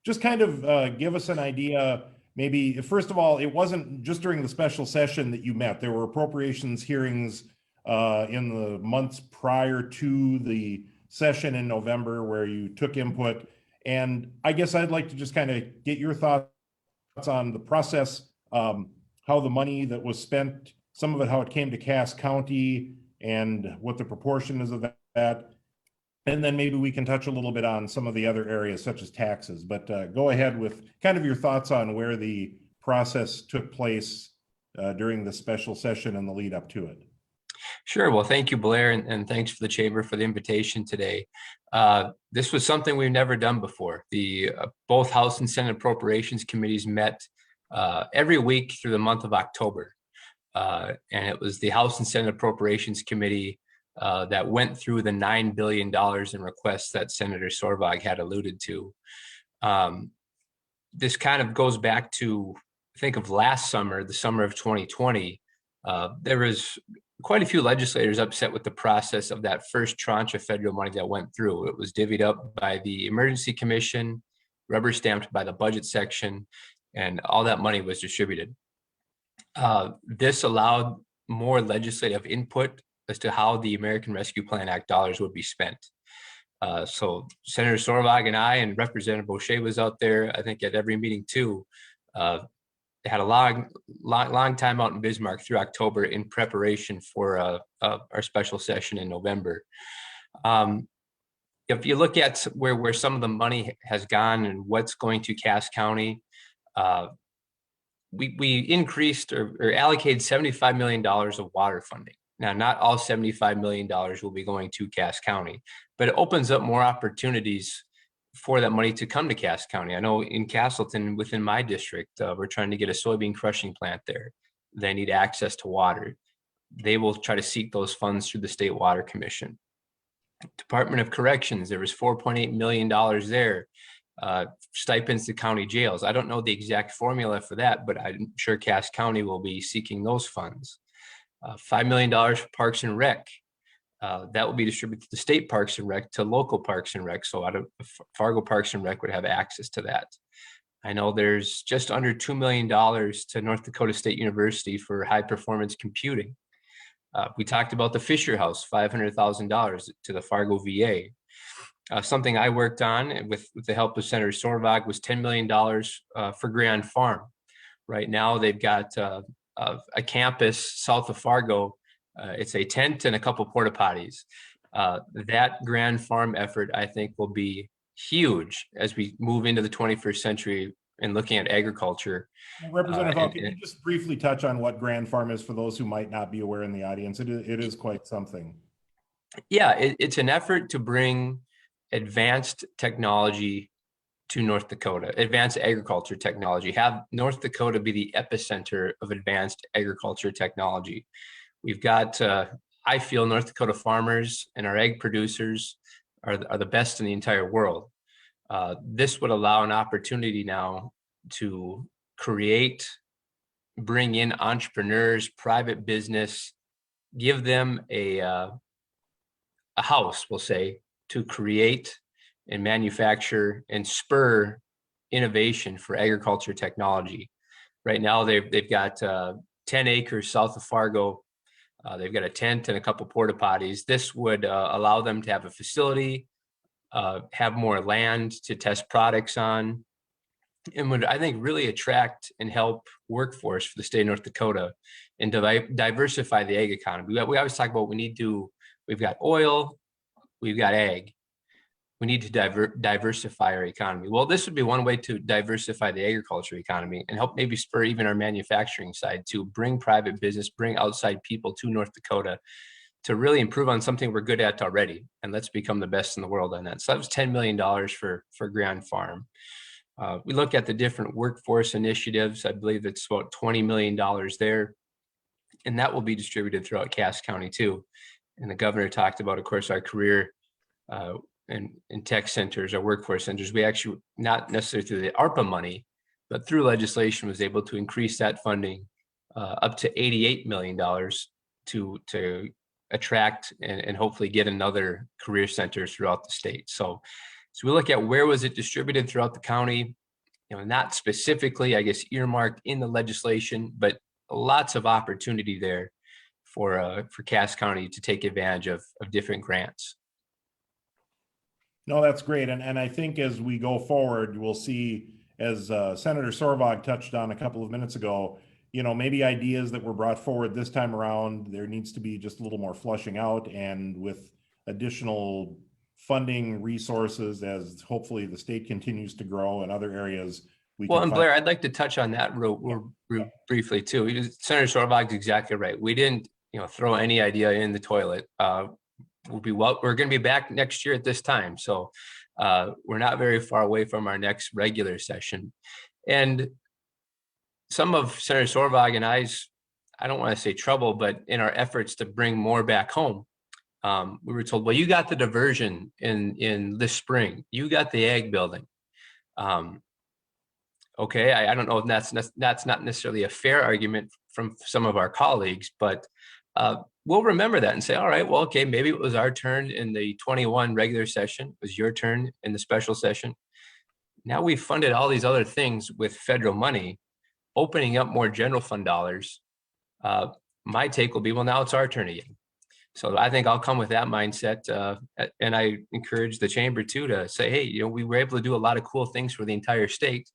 [SPEAKER 2] just kind of give us an idea, maybe, first of all, it wasn't just during the special session that you met. There were appropriations hearings in the months prior to the session in November where you took input. And I guess I'd like to just kind of get your thoughts on the process, how the money that was spent, some of it, how it came to Cass County and what the proportion is of that. And then maybe we can touch a little bit on some of the other areas such as taxes, but go ahead with kind of your thoughts on where the process took place during the special session and the lead up to it.
[SPEAKER 6] Sure. Well, thank you, Blair, and thanks for the Chamber for the invitation today. This was something we've never done before. The both House and Senate Appropriations Committees met every week through the month of October. And it was the House and Senate Appropriations Committee that went through the $9 billion in requests that Senator Sorvag had alluded to. This kind of goes back to, think of last summer, the summer of 2020. There was quite a few legislators upset with the process of that first tranche of federal money that went through. It was divvied up by the Emergency Commission, rubber stamped by the budget section, and all that money was distributed. This allowed more legislative input as to how the American Rescue Plan Act dollars would be spent. So Senator Sorvag and I and Representative Boschee was out there, I think at every meeting too. Had a long time out in Bismarck through October in preparation for our special session in November. If you look at where some of the money has gone and what's going to Cass County, we increased or allocated $75 million of water funding. Now, not all $75 million will be going to Cass County, but it opens up more opportunities for that money to come to Cass County. I know in Castleton, within my district, we're trying to get a soybean crushing plant there. They need access to water. They will try to seek those funds through the State Water Commission. Department of Corrections, there was $4.8 million there. Stipends to county jails. I don't know the exact formula for that, but I'm sure Cass County will be seeking those funds. $5 million for Parks and Rec. That will be distributed to the state Parks and Rec, to local Parks and Rec. So out of Fargo Parks and Rec would have access to that. I know there's just under $2 million to North Dakota State University for high performance computing. We talked about the Fisher House, $500,000 to the Fargo VA. Something I worked on with the help of Senator Sorvag was $10 million for Grand Farm. Right now, they've got a campus south of Fargo. It's a tent and a couple porta potties. That Grand Farm effort, I think, will be huge as we move into the 21st century and looking at agriculture.
[SPEAKER 2] Representative Howe, can you just briefly touch on what Grand Farm is for those who might not be aware in the audience? It is quite something.
[SPEAKER 6] Yeah, it's an effort to bring advanced technology to North Dakota, advanced agriculture technology, have North Dakota be the epicenter of advanced agriculture technology. We've got, I feel North Dakota farmers and our egg producers are the best in the entire world. This would allow an opportunity now to create, bring in entrepreneurs, private business, give them a house, we'll say, to create and manufacture and spur innovation for agriculture technology. Right now, they've got 10 acres south of Fargo. They've got a tent and a couple porta potties. This would allow them to have a facility, have more land to test products on, and would, I think, really attract and help workforce for the state of North Dakota and diversify the ag economy. We always talk about we've got oil, we've got ag. We need to diversify our economy. Well, this would be one way to diversify the agriculture economy and help maybe spur even our manufacturing side to bring private business, bring outside people to North Dakota to really improve on something we're good at already. And let's become the best in the world on that. So that was $10 million for Grand Farm. We look at the different workforce initiatives. I believe it's about $20 million there. And that will be distributed throughout Cass County too. And the governor talked about, of course, our career and tech centers, our workforce centers. We actually, not necessarily through the ARPA money, but through legislation was able to increase that funding up to $88 million to attract and hopefully get another career center throughout the state. So we look at where was it distributed throughout the county, not specifically, I guess, earmarked in the legislation, but lots of opportunity there for Cass County to take advantage of different grants.
[SPEAKER 2] No, that's great. And I think as we go forward, we'll see, as Senator Sorvag touched on a couple of minutes ago, maybe ideas that were brought forward this time around, there needs to be just a little more flushing out, and with additional funding resources as hopefully the state continues to grow in other areas.
[SPEAKER 6] And Blair, I'd like to touch on that real briefly too. Senator Sorvag's exactly right. We didn't, throw any idea in the toilet. We're going to be back next year at this time. So we're not very far away from our next regular session. And some of Senator Sorvag and I don't want to say trouble, but in our efforts to bring more back home, we were told, well, you got the diversion in this spring. You got the ag building. Okay, I don't know if that's not necessarily a fair argument from some of our colleagues, but we'll remember that and say, all right, well, okay, maybe it was our turn in the 21 regular session. It was your turn in the special session. Now we've funded all these other things with federal money, opening up more general fund dollars. My take will be, well, now it's our turn again. So I think I'll come with that mindset. And I encourage the chamber too to say, hey, we were able to do a lot of cool things for the entire state,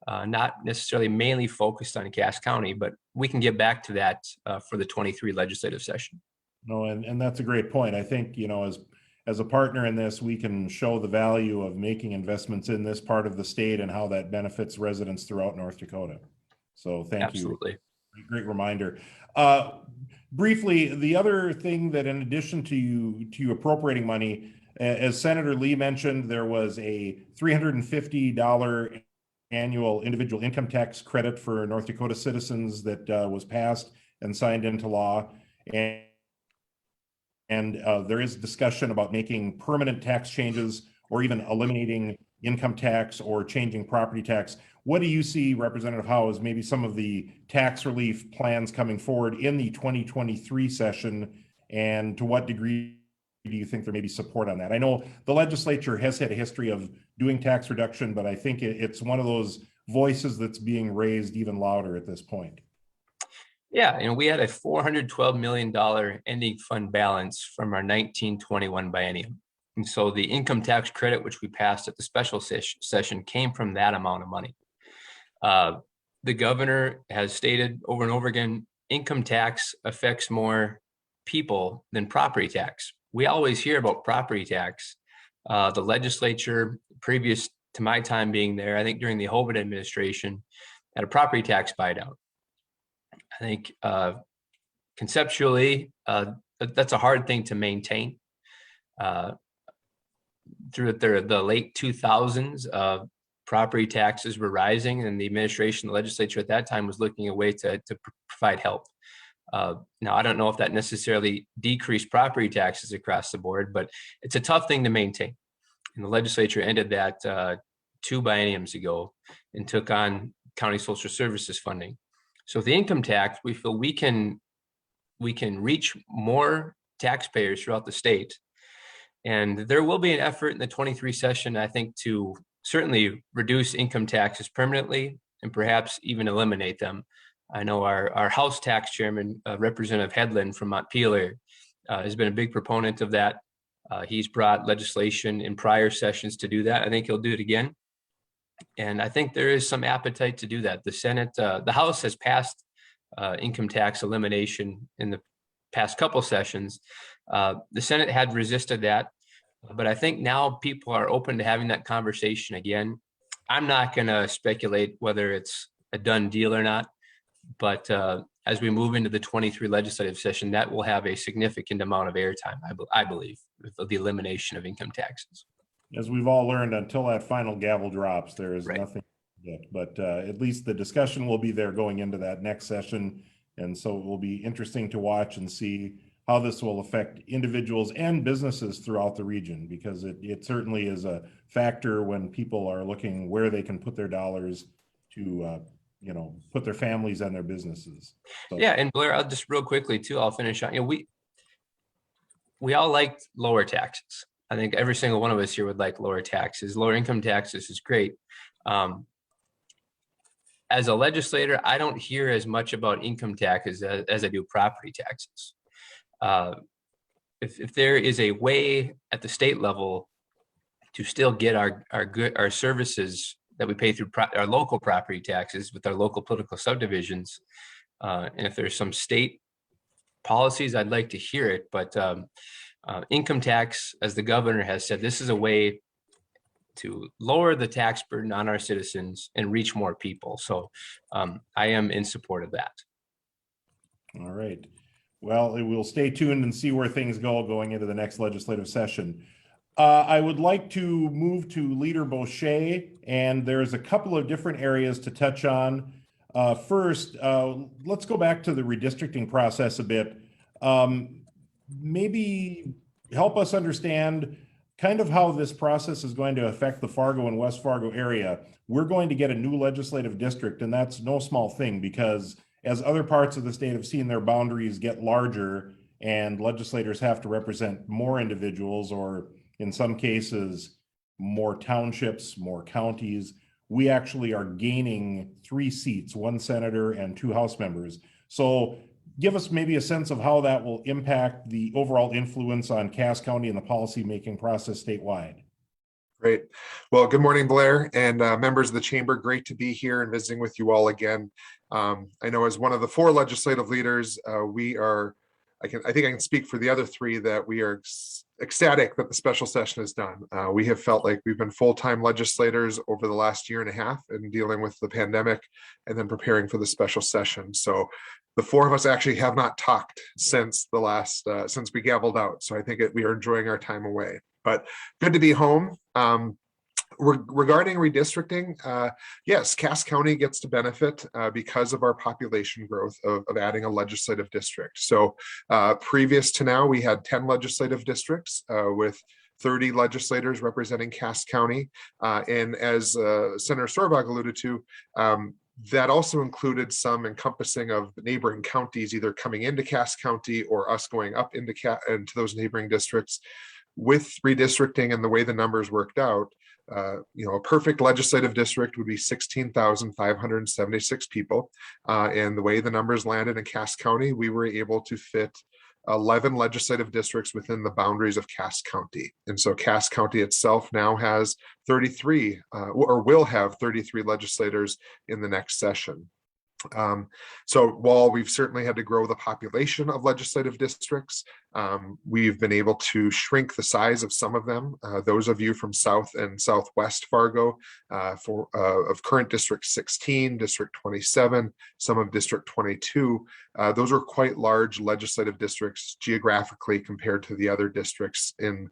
[SPEAKER 6] not necessarily mainly focused on Cass County, but we can get back to that for the 23 legislative session.
[SPEAKER 2] No, and that's a great point. I think, as a partner in this, we can show the value of making investments in this part of the state and how that benefits residents throughout North Dakota. So thank you.
[SPEAKER 6] Absolutely.
[SPEAKER 2] Great reminder. Briefly, the other thing that in addition to you appropriating money, as Senator Lee mentioned, there was a $350 annual individual income tax credit for North Dakota citizens that was passed and signed into law. And there is discussion about making permanent tax changes or even eliminating income tax or changing property tax. What do you see, Representative Howe, as maybe some of the tax relief plans coming forward in the 2023 session? And to what degree do you think there may be support on that? I know the legislature has had a history of doing tax reduction, but I think it's one of those voices that's being raised even louder at this point.
[SPEAKER 6] Yeah, we had a $412 million ending fund balance from our 1921 biennium. And so the income tax credit, which we passed at the special session, came from that amount of money. The governor has stated over and over again, income tax affects more people than property tax. We always hear about property tax. The legislature, previous to my time being there, I think during the Howe administration, had a property tax buy-down. I think conceptually, that's a hard thing to maintain. Through the late 2000s, property taxes were rising, and the administration, the legislature at that time was looking at a way to provide help. Now, I don't know if that necessarily decreased property taxes across the board, but it's a tough thing to maintain. And the legislature ended that 2 bienniums ago and took on county social services funding. So the income tax, we feel we can reach more taxpayers throughout the state. And there will be an effort in the 23 session, I think, to certainly reduce income taxes permanently and perhaps even eliminate them. I know our House tax chairman, Representative Hedlund from Montpelier, has been a big proponent of that. He's brought legislation in prior sessions to do that. I think he'll do it again. And I think there is some appetite to do that. The Senate, the House has passed income tax elimination in the past couple sessions. The Senate had resisted that, but I think now people are open to having that conversation again. I'm not going to speculate whether it's a done deal or not, but as we move into the 23 legislative session, that will have a significant amount of airtime, I believe, with the elimination of income taxes.
[SPEAKER 2] As we've all learned, until that final gavel drops, there is nothing yet. But at least the discussion will be there going into that next session. And so it will be interesting to watch and see how this will affect individuals and businesses throughout the region, because it certainly is a factor when people are looking where they can put their dollars to put their families and their businesses. So.
[SPEAKER 6] Yeah, and Blair, I'll just real quickly too, I'll finish on, we all liked lower taxes. I think every single one of us here would like lower taxes. Lower income taxes is great. As a legislator, I don't hear as much about income taxes as I do property taxes. If there is a way at the state level to still get our services that we pay through our local property taxes with our local political subdivisions, and if there's some state policies, I'd like to hear it. But income tax, as the governor has said, this is a way to lower the tax burden on our citizens and reach more people. So I am in support of that.
[SPEAKER 2] All right. Well, we'll stay tuned and see where things go going into the next legislative session. I would like to move to Leader Boschee, and there's a couple of different areas to touch on. First, let's go back to the redistricting process a bit. Maybe help us understand kind of how this process is going to affect the Fargo and West Fargo area. We're going to get a new legislative district, and that's no small thing, because as other parts of the state have seen their boundaries get larger and legislators have to represent more individuals, or in some cases, more townships, more counties, we actually are gaining 3 seats, 1 senator and 2 House members. So give us maybe a sense of how that will impact the overall influence on Cass County and the policymaking process statewide.
[SPEAKER 7] Great. Well, good morning, Blair, and members of the chamber. Great to be here and visiting with you all again. I know as one of the 4 legislative leaders, we are, I think I can speak for the other 3 that we are ecstatic that the special session is done. We have felt like we've been full-time legislators over the last year and a half in dealing with the pandemic and then preparing for the special session. So the 4 of us actually have not talked since the last, since we gavelled out. So I think we are enjoying our time away, but good to be home. Regarding redistricting, yes, Cass County gets to benefit because of our population growth of adding a legislative district. So previous to now, we had 10 legislative districts with 30 legislators representing Cass County. And as Senator Sorvag alluded to, that also included some encompassing of neighboring counties, either coming into Cass County or us going up into those neighboring districts. With redistricting and the way the numbers worked out, a perfect legislative district would be 16,576 people. And the way the numbers landed in Cass County, we were able to fit 11 legislative districts within the boundaries of Cass County. And so Cass County itself now has 33, or will have 33 legislators in the next session. So while we've certainly had to grow the population of legislative districts, we've been able to shrink the size of some of them. Those of you from South and Southwest Fargo of current District 16, District 27, some of District 22, those are quite large legislative districts geographically compared to the other districts in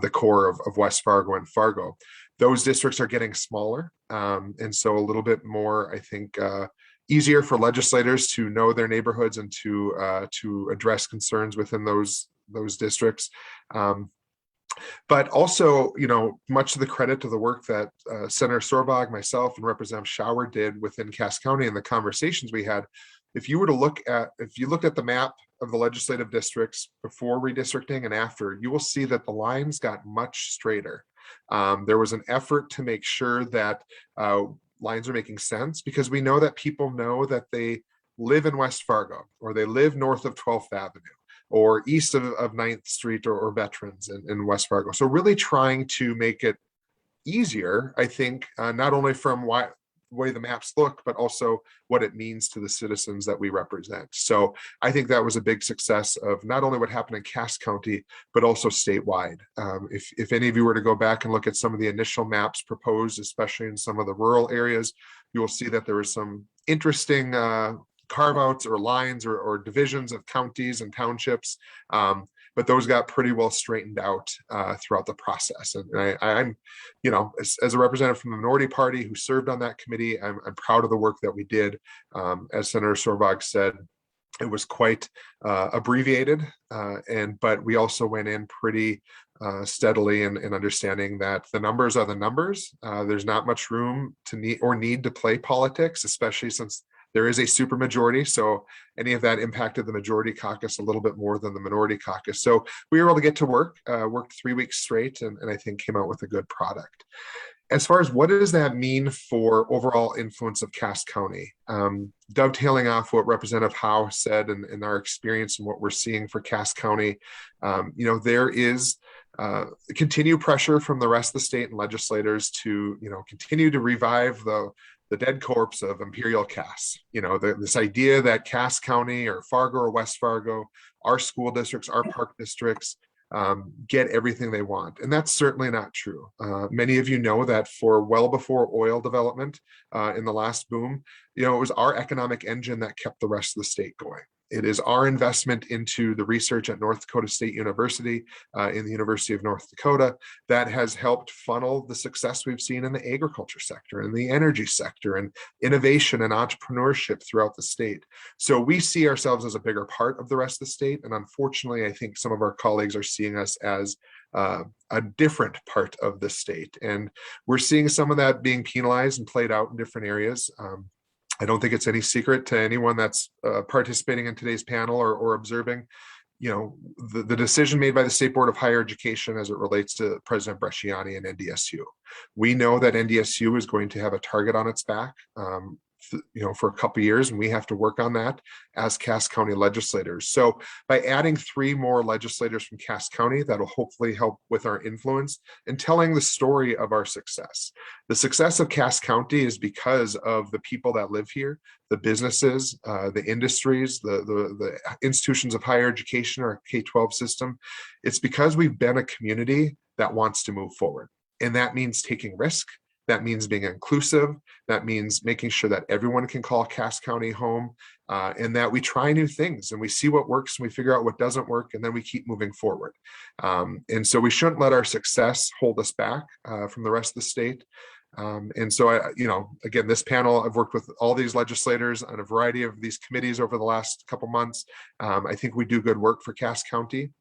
[SPEAKER 7] the core of West Fargo and Fargo. Those districts are getting smaller, and so a little bit more, I think, easier for legislators to know their neighborhoods and to address concerns within those districts. But also, much to the credit of the work that Senator Sorvag, myself, and Representative Schauer did within Cass County and the conversations we had, if you looked at the map of the legislative districts before redistricting and after, you will see that the lines got much straighter. There was an effort to make sure that lines are making sense, because we know that people know that they live in West Fargo, or they live north of 12th Avenue, or east of 9th Street or Veterans in West Fargo. So really trying to make it easier, I think, not only from the way the maps look, but also what it means to the citizens that we represent. So I think that was a big success of not only what happened in Cass County, but also statewide. If any of you were to go back and look at some of the initial maps proposed, especially in some of the rural areas, you will see that there was some interesting carve-outs or lines or divisions of counties and townships, but those got pretty well straightened out throughout the process. And I'm, as a representative from the minority party who served on that committee, I'm proud of the work that we did. As Senator Sorvag said, it was quite abbreviated, but we also went in pretty steadily in understanding that the numbers are the numbers. There's not much room to need to play politics, especially since there is a supermajority, so any of that impacted the majority caucus a little bit more than the minority caucus. So we were able to get to work, worked 3 weeks straight, and I think came out with a good product. As far as what does that mean for overall influence of Cass County, dovetailing off what Representative Howe said and our experience and what we're seeing for Cass County, there is continued pressure from the rest of the state and legislators to continue to revive the dead corpse of Imperial Cass. This idea that Cass County or Fargo or West Fargo, our school districts, our park districts, get everything they want. And that's certainly not true. Many of you know that for well before oil development in the last boom, it was our economic engine that kept the rest of the state going. It is our investment into the research at North Dakota State University, in the University of North Dakota, that has helped funnel the success we've seen in the agriculture sector and the energy sector and innovation and entrepreneurship throughout the state. So we see ourselves as a bigger part of the rest of the state. And unfortunately, I think some of our colleagues are seeing us as a different part of the state. And we're seeing some of that being penalized and played out in different areas. I don't think it's any secret to anyone that's participating in today's panel or observing, the decision made by the State Board of Higher Education as it relates to President Bresciani and NDSU. We know that NDSU is going to have a target on its back. for a couple of years, and we have to work on that as Cass County legislators. So by adding 3 more legislators from Cass County, that'll hopefully help with our influence and telling the story of our success. The success of Cass County is because of the people that live here, the businesses, the industries, the institutions of higher education, our K-12 system. It's because we've been a community that wants to move forward. And that means taking risk. That means being inclusive. That means making sure that everyone can call Cass County home, and that we try new things and we see what works and we figure out what doesn't work, and then we keep moving forward. And so we shouldn't let our success hold us back from the rest of the state. And so, again, this panel, I've worked with all these legislators on a variety of these committees over the last couple months. I think we do good work for Cass County.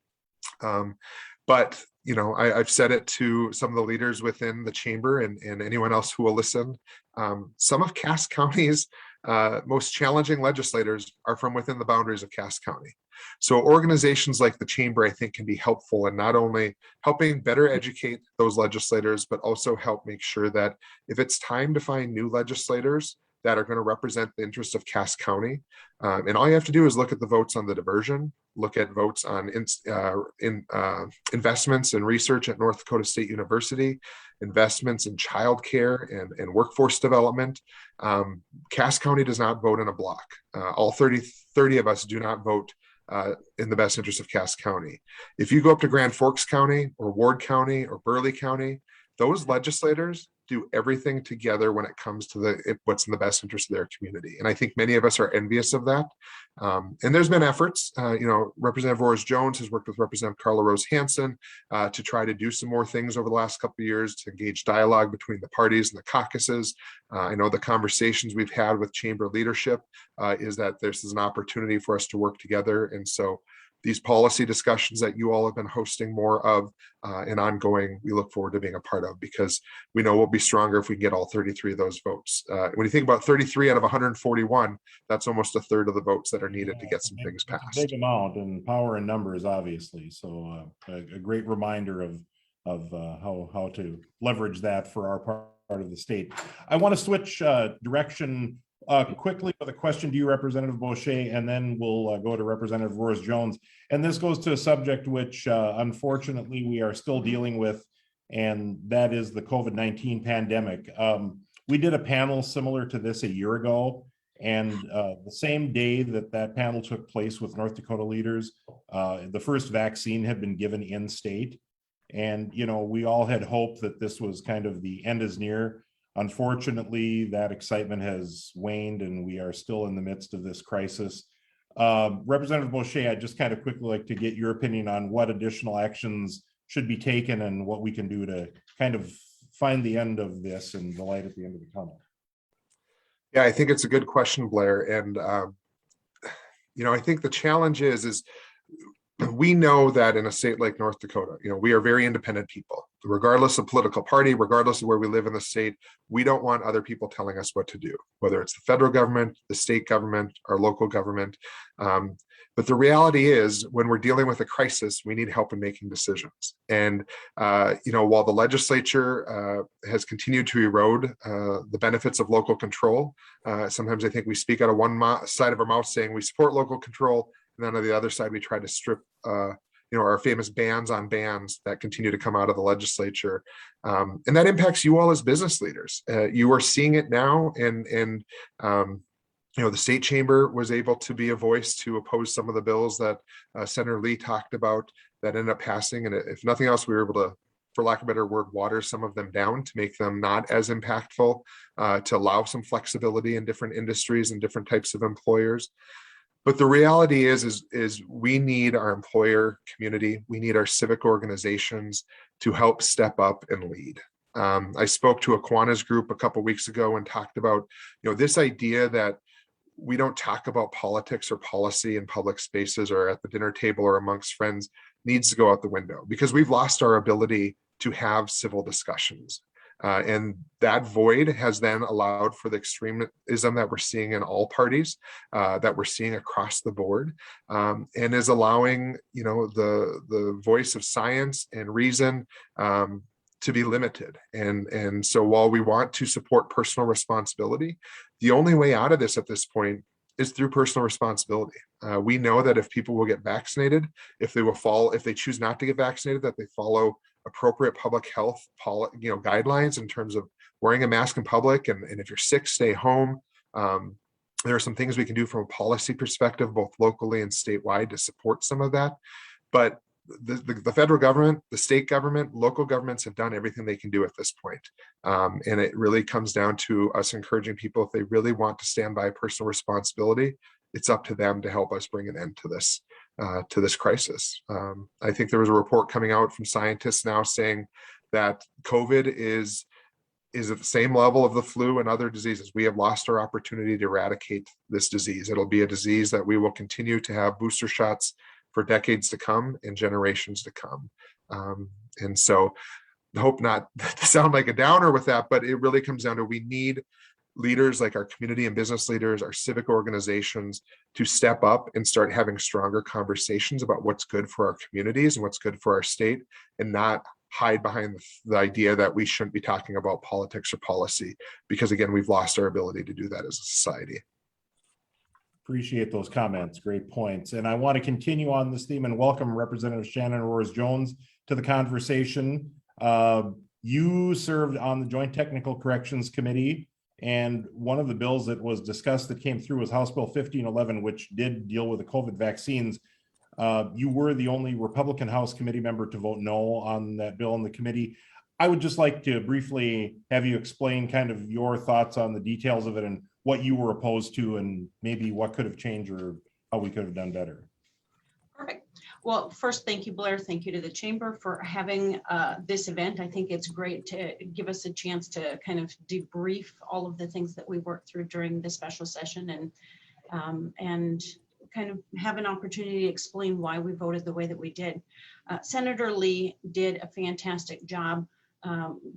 [SPEAKER 7] But I've said it to some of the leaders within the chamber and anyone else who will listen. Some of Cass County's most challenging legislators are from within the boundaries of Cass County. So organizations like the chamber, I think, can be helpful in not only helping better educate those legislators, but also help make sure that if it's time to find new legislators that are going to represent the interests of Cass County, and all you have to do is look at the votes on the diversion, look at votes on investments in research at North Dakota State University, investments in childcare and workforce development. Cass County does not vote in a block. All 30 of us do not vote in the best interest of Cass County. If you go up to Grand Forks County or Ward County or Burley County, those legislators do everything together when it comes to what's in the best interest of their community. And I think many of us are envious of that. And there's been efforts, Representative Roers-Jones has worked with Representative Carla Rose Hansen to try to do some more things over the last couple of years to engage dialogue between the parties and the caucuses. I know the conversations we've had with chamber leadership is that this is an opportunity for us to work together. And so these policy discussions that you all have been hosting more of and ongoing, we look forward to being a part of, because we know we'll be stronger if we can get all 33 of those votes. When you think about 33 out of 141, that's almost a third of the votes that are needed to get some things passed.
[SPEAKER 2] Big amount, and power in numbers, obviously. So a great reminder of how to leverage that for our part of the state. I want to switch direction quickly with a question to you, Representative Boschee, and then we'll go to Representative Roers-Jones. And this goes to a subject which, unfortunately, we are still dealing with, and that is the COVID-19 pandemic. We did a panel similar to this a year ago, and the same day that panel took place with North Dakota leaders, the first vaccine had been given in state. And, we all had hoped that this was kind of the end is near. Unfortunately, that excitement has waned, and we are still in the midst of this crisis. Representative Boschee, I'd just kind of quickly like to get your opinion on what additional actions should be taken and what we can do to kind of find the end of this and the light at the end of the tunnel.
[SPEAKER 7] Yeah, I think it's a good question, Blair. And, I think the challenge is we know that in a state like North Dakota, we are very independent people, regardless of political party, regardless of where we live in the state. We don't want other people telling us what to do, whether it's the federal government, the state government, our local government. But the reality is, when we're dealing with a crisis, we need help in making decisions. And, while the legislature has continued to erode the benefits of local control, sometimes I think we speak out of one side of our mouth saying we support local control, and then on the other side, we try to strip, our famous bans on bans that continue to come out of the legislature. And that impacts you all as business leaders. You are seeing it now. And the state chamber was able to be a voice to oppose some of the bills that Senator Lee talked about that ended up passing. And if nothing else, we were able to, for lack of a better word, water some of them down to make them not as impactful, to allow some flexibility in different industries and different types of employers. But the reality is we need our employer community. We need our civic organizations to help step up and lead. I spoke to a Kiwanis group a couple of weeks ago and talked about, this idea that we don't talk about politics or policy in public spaces or at the dinner table or amongst friends needs to go out the window, because we've lost our ability to have civil discussions. And that void has then allowed for the extremism that we're seeing in all parties, that we're seeing across the board, and is allowing, the voice of science and reason to be limited. And so while we want to support personal responsibility, the only way out of this at this point is through personal responsibility. We know that if people will get vaccinated, if they choose not to get vaccinated, that they follow appropriate public health guidelines in terms of wearing a mask in public, and if you're sick, stay home. There are some things we can do from a policy perspective, both locally and statewide, to support some of that. But the federal government, the state government, local governments have done everything they can do at this point. And it really comes down to us encouraging people, if they really want to stand by personal responsibility, it's up to them to help us bring an end to this crisis. I think there was a report coming out from scientists now saying that COVID is at the same level of the flu and other diseases. We have lost our opportunity to eradicate this disease. It'll be a disease that we will continue to have booster shots for decades to come and generations to come. And so I hope not to sound like a downer with that, but it really comes down to, we need leaders like our community and business leaders, our civic organizations, to step up and start having stronger conversations about what's good for our communities and what's good for our state, and not hide behind the idea that we shouldn't be talking about politics or policy, because again, we've lost our ability to do that as a society.
[SPEAKER 2] Appreciate those comments. Great points. And I want to continue on this theme and welcome Representative Shannon Roers-Jones to the conversation. You served on the Joint Technical Corrections Committee, and one of the bills that was discussed that came through was House Bill 1511, which did deal with the COVID vaccines. You were the only Republican House committee member to vote no on that bill in the committee. I would just like to briefly have you explain kind of your thoughts on the details of it and what you were opposed to, and maybe what could have changed or how we could have done better.
[SPEAKER 8] Perfect. Well, first, thank you, Blair. Thank you to the Chamber for having this event. I think it's great to give us a chance to kind of debrief all of the things that we worked through during the special session, and kind of have an opportunity to explain why we voted the way that we did. Senator Lee did a fantastic job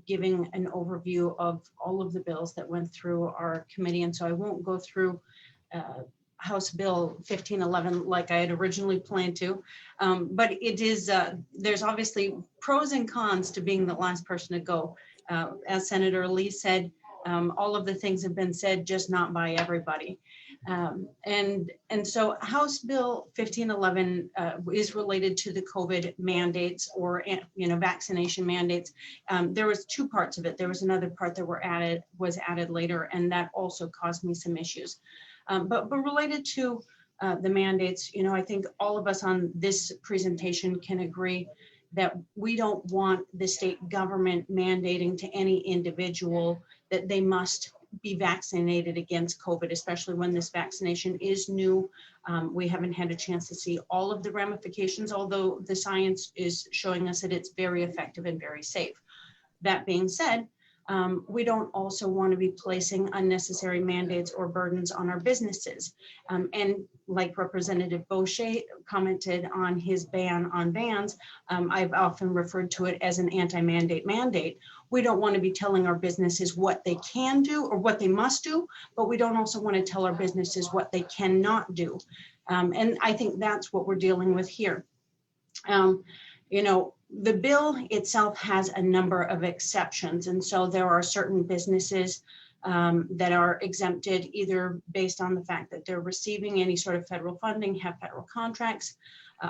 [SPEAKER 8] giving an overview of all of the bills that went through our committee. And so I won't go through House Bill 1511 like I had originally planned to, but it is, there's obviously pros and cons to being the last person to go. As Senator Lee said, all of the things have been said, just not by everybody. And so House Bill 1511 is related to the COVID mandates, or vaccination mandates. There was two parts of it. There was another part that was added later, and that also caused me some issues. But related to the mandates, I think all of us on this presentation can agree that we don't want the state government mandating to any individual that they must be vaccinated against COVID, especially when this vaccination is new. We haven't had a chance to see all of the ramifications, although the science is showing us that it's very effective and very safe. That being said, we don't also want to be placing unnecessary mandates or burdens on our businesses. And like Representative Boschee commented on his ban on bans, I've often referred to it as an anti-mandate mandate. We don't want to be telling our businesses what they can do or what they must do, but we don't also want to tell our businesses what they cannot do. And I think that's what we're dealing with here. The bill itself has a number of exceptions. And so there are certain businesses that are exempted either based on the fact that they're receiving any sort of federal funding, have federal contracts.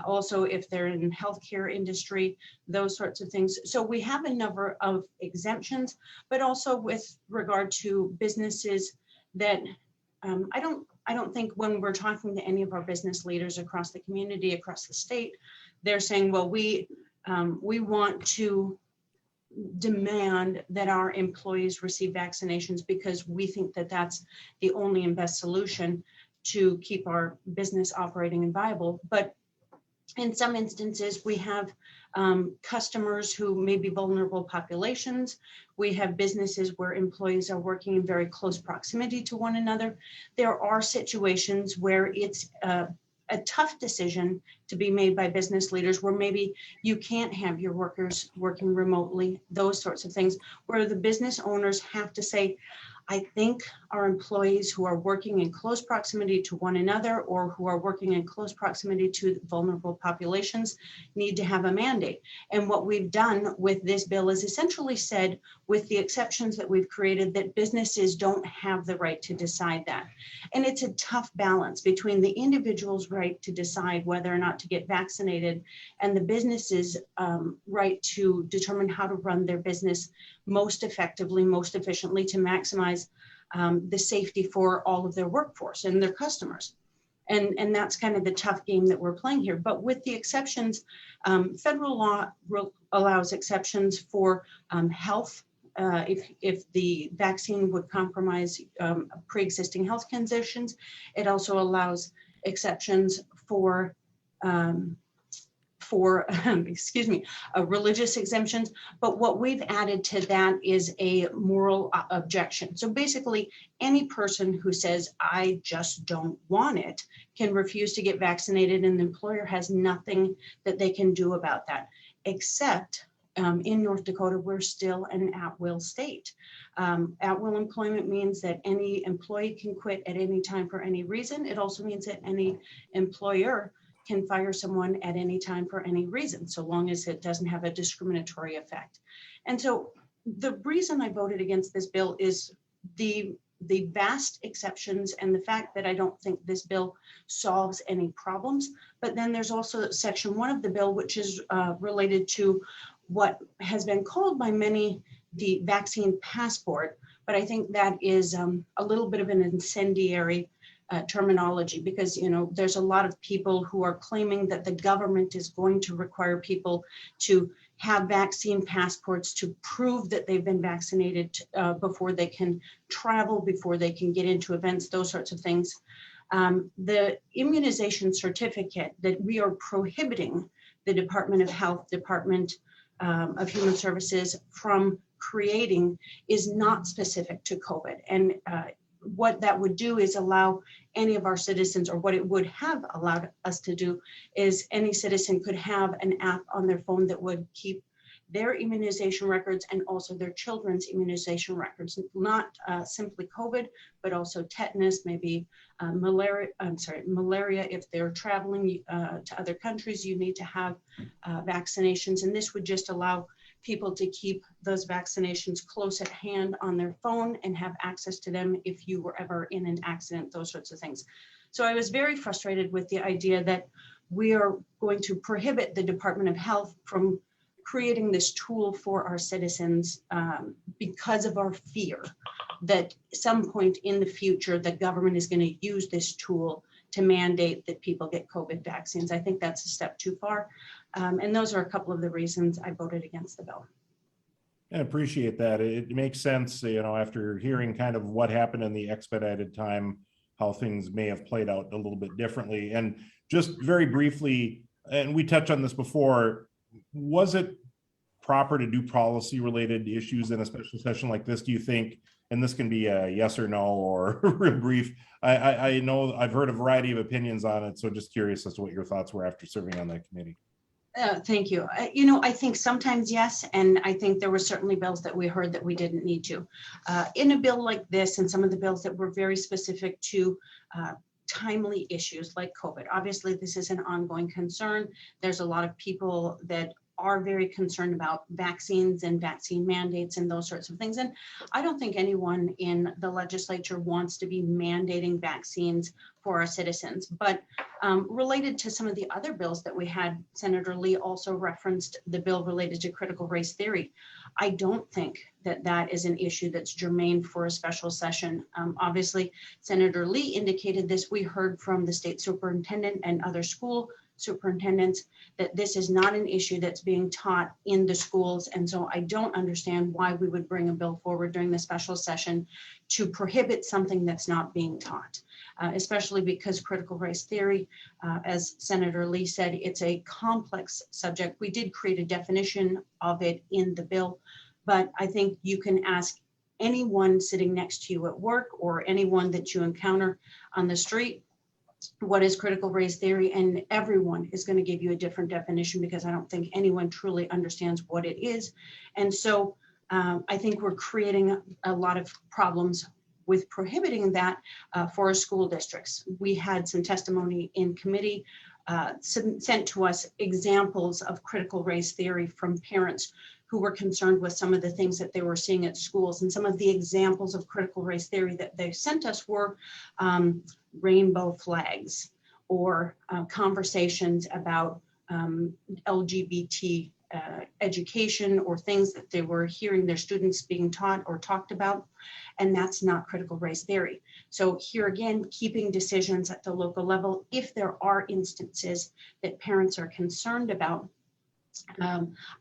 [SPEAKER 8] Also, if they're in healthcare industry, those sorts of things. So we have a number of exemptions, but also with regard to businesses that I don't think when we're talking to any of our business leaders across the community, across the state, they're saying, well, we want to demand that our employees receive vaccinations because we think that that's the only and best solution to keep our business operating and viable. But in some instances, we have customers who may be vulnerable populations. We have businesses where employees are working in very close proximity to one another. There are situations where it's a tough decision to be made by business leaders, where maybe you can't have your workers working remotely, those sorts of things, where the business owners have to say, I think our employees who are working in close proximity to one another or who are working in close proximity to vulnerable populations need to have a mandate. And what we've done with this bill is essentially said, with the exceptions that we've created, that businesses don't have the right to decide that. And it's a tough balance between the individual's right to decide whether or not to get vaccinated and the business's right to determine how to run their business most effectively, most efficiently, to maximize the safety for all of their workforce and their customers. And that's kind of the tough game that we're playing here. But with the exceptions, federal law allows exceptions for health, if the vaccine would compromise pre-existing health conditions. It also allows exceptions for religious exemptions. But what we've added to that is a moral objection. So basically, any person who says, I just don't want it, can refuse to get vaccinated, and the employer has nothing that they can do about that, except in North Dakota, we're still an at-will state. At-will employment means that any employee can quit at any time for any reason. It also means that any employer can fire someone at any time for any reason, so long as it doesn't have a discriminatory effect. And so the reason I voted against this bill is the vast exceptions and the fact that I don't think this bill solves any problems. But then there's also section 1 of the bill, which is related to what has been called by many the vaccine passport. But I think that is a little bit of an incendiary terminology, because there's a lot of people who are claiming that the government is going to require people to have vaccine passports to prove that they've been vaccinated before they can travel, before they can get into events, those sorts of things. The immunization certificate that we are prohibiting the Department of Health, Department of Human Services from creating is not specific to COVID. And what that would do is allow any of our citizens, or what it would have allowed us to do is any citizen could have an app on their phone that would keep their immunization records and also their children's immunization records, not simply COVID, but also tetanus, maybe malaria. If they're traveling to other countries, you need to have vaccinations. And this would just allow people to keep those vaccinations close at hand on their phone and have access to them if you were ever in an accident, those sorts of things. So I was very frustrated with the idea that we are going to prohibit the Department of Health from creating this tool for our citizens because of our fear that some point in the future, the government is going to use this tool to mandate that people get COVID vaccines. I think that's a step too far. And those are a couple of the reasons I voted against the bill.
[SPEAKER 2] I appreciate that. It makes sense, after hearing kind of what happened in the expedited time, how things may have played out a little bit differently. And just very briefly, and we touched on this before, was it proper to do policy related issues in a special session like this, do you think? And this can be a yes or no or real brief. I know I've heard a variety of opinions on it, so just curious as to what your thoughts were after serving on that committee.
[SPEAKER 8] Thank you. I think sometimes yes, and I think there were certainly bills that we heard that we didn't need to. In a bill like this, and some of the bills that were very specific to timely issues like COVID, obviously this is an ongoing concern. There's a lot of people that are very concerned about vaccines and vaccine mandates and those sorts of things. And I don't think anyone in the legislature wants to be mandating vaccines for our citizens. But related to some of the other bills that we had, Senator Lee also referenced the bill related to critical race theory. I don't think that that is an issue that's germane for a special session. Obviously, Senator Lee indicated this. We heard from the state superintendent and other school superintendents that this is not an issue that's being taught in the schools. And so I don't understand why we would bring a bill forward during the special session to prohibit something that's not being taught, especially because critical race theory, as Senator Lee said, it's a complex subject. We did create a definition of it in the bill, but I think you can ask anyone sitting next to you at work or anyone that you encounter on the street, what is critical race theory? And everyone is going to give you a different definition because I don't think anyone truly understands what it is. And so I think we're creating a lot of problems with prohibiting that for school districts. We had some testimony in committee sent to us examples of critical race theory from parents who were concerned with some of the things that they were seeing at schools. And some of the examples of critical race theory that they sent us were rainbow flags, or conversations about LGBT education, or things that they were hearing their students being taught or talked about. And that's not critical race theory. So here again, keeping decisions at the local level, if there are instances that parents are concerned about,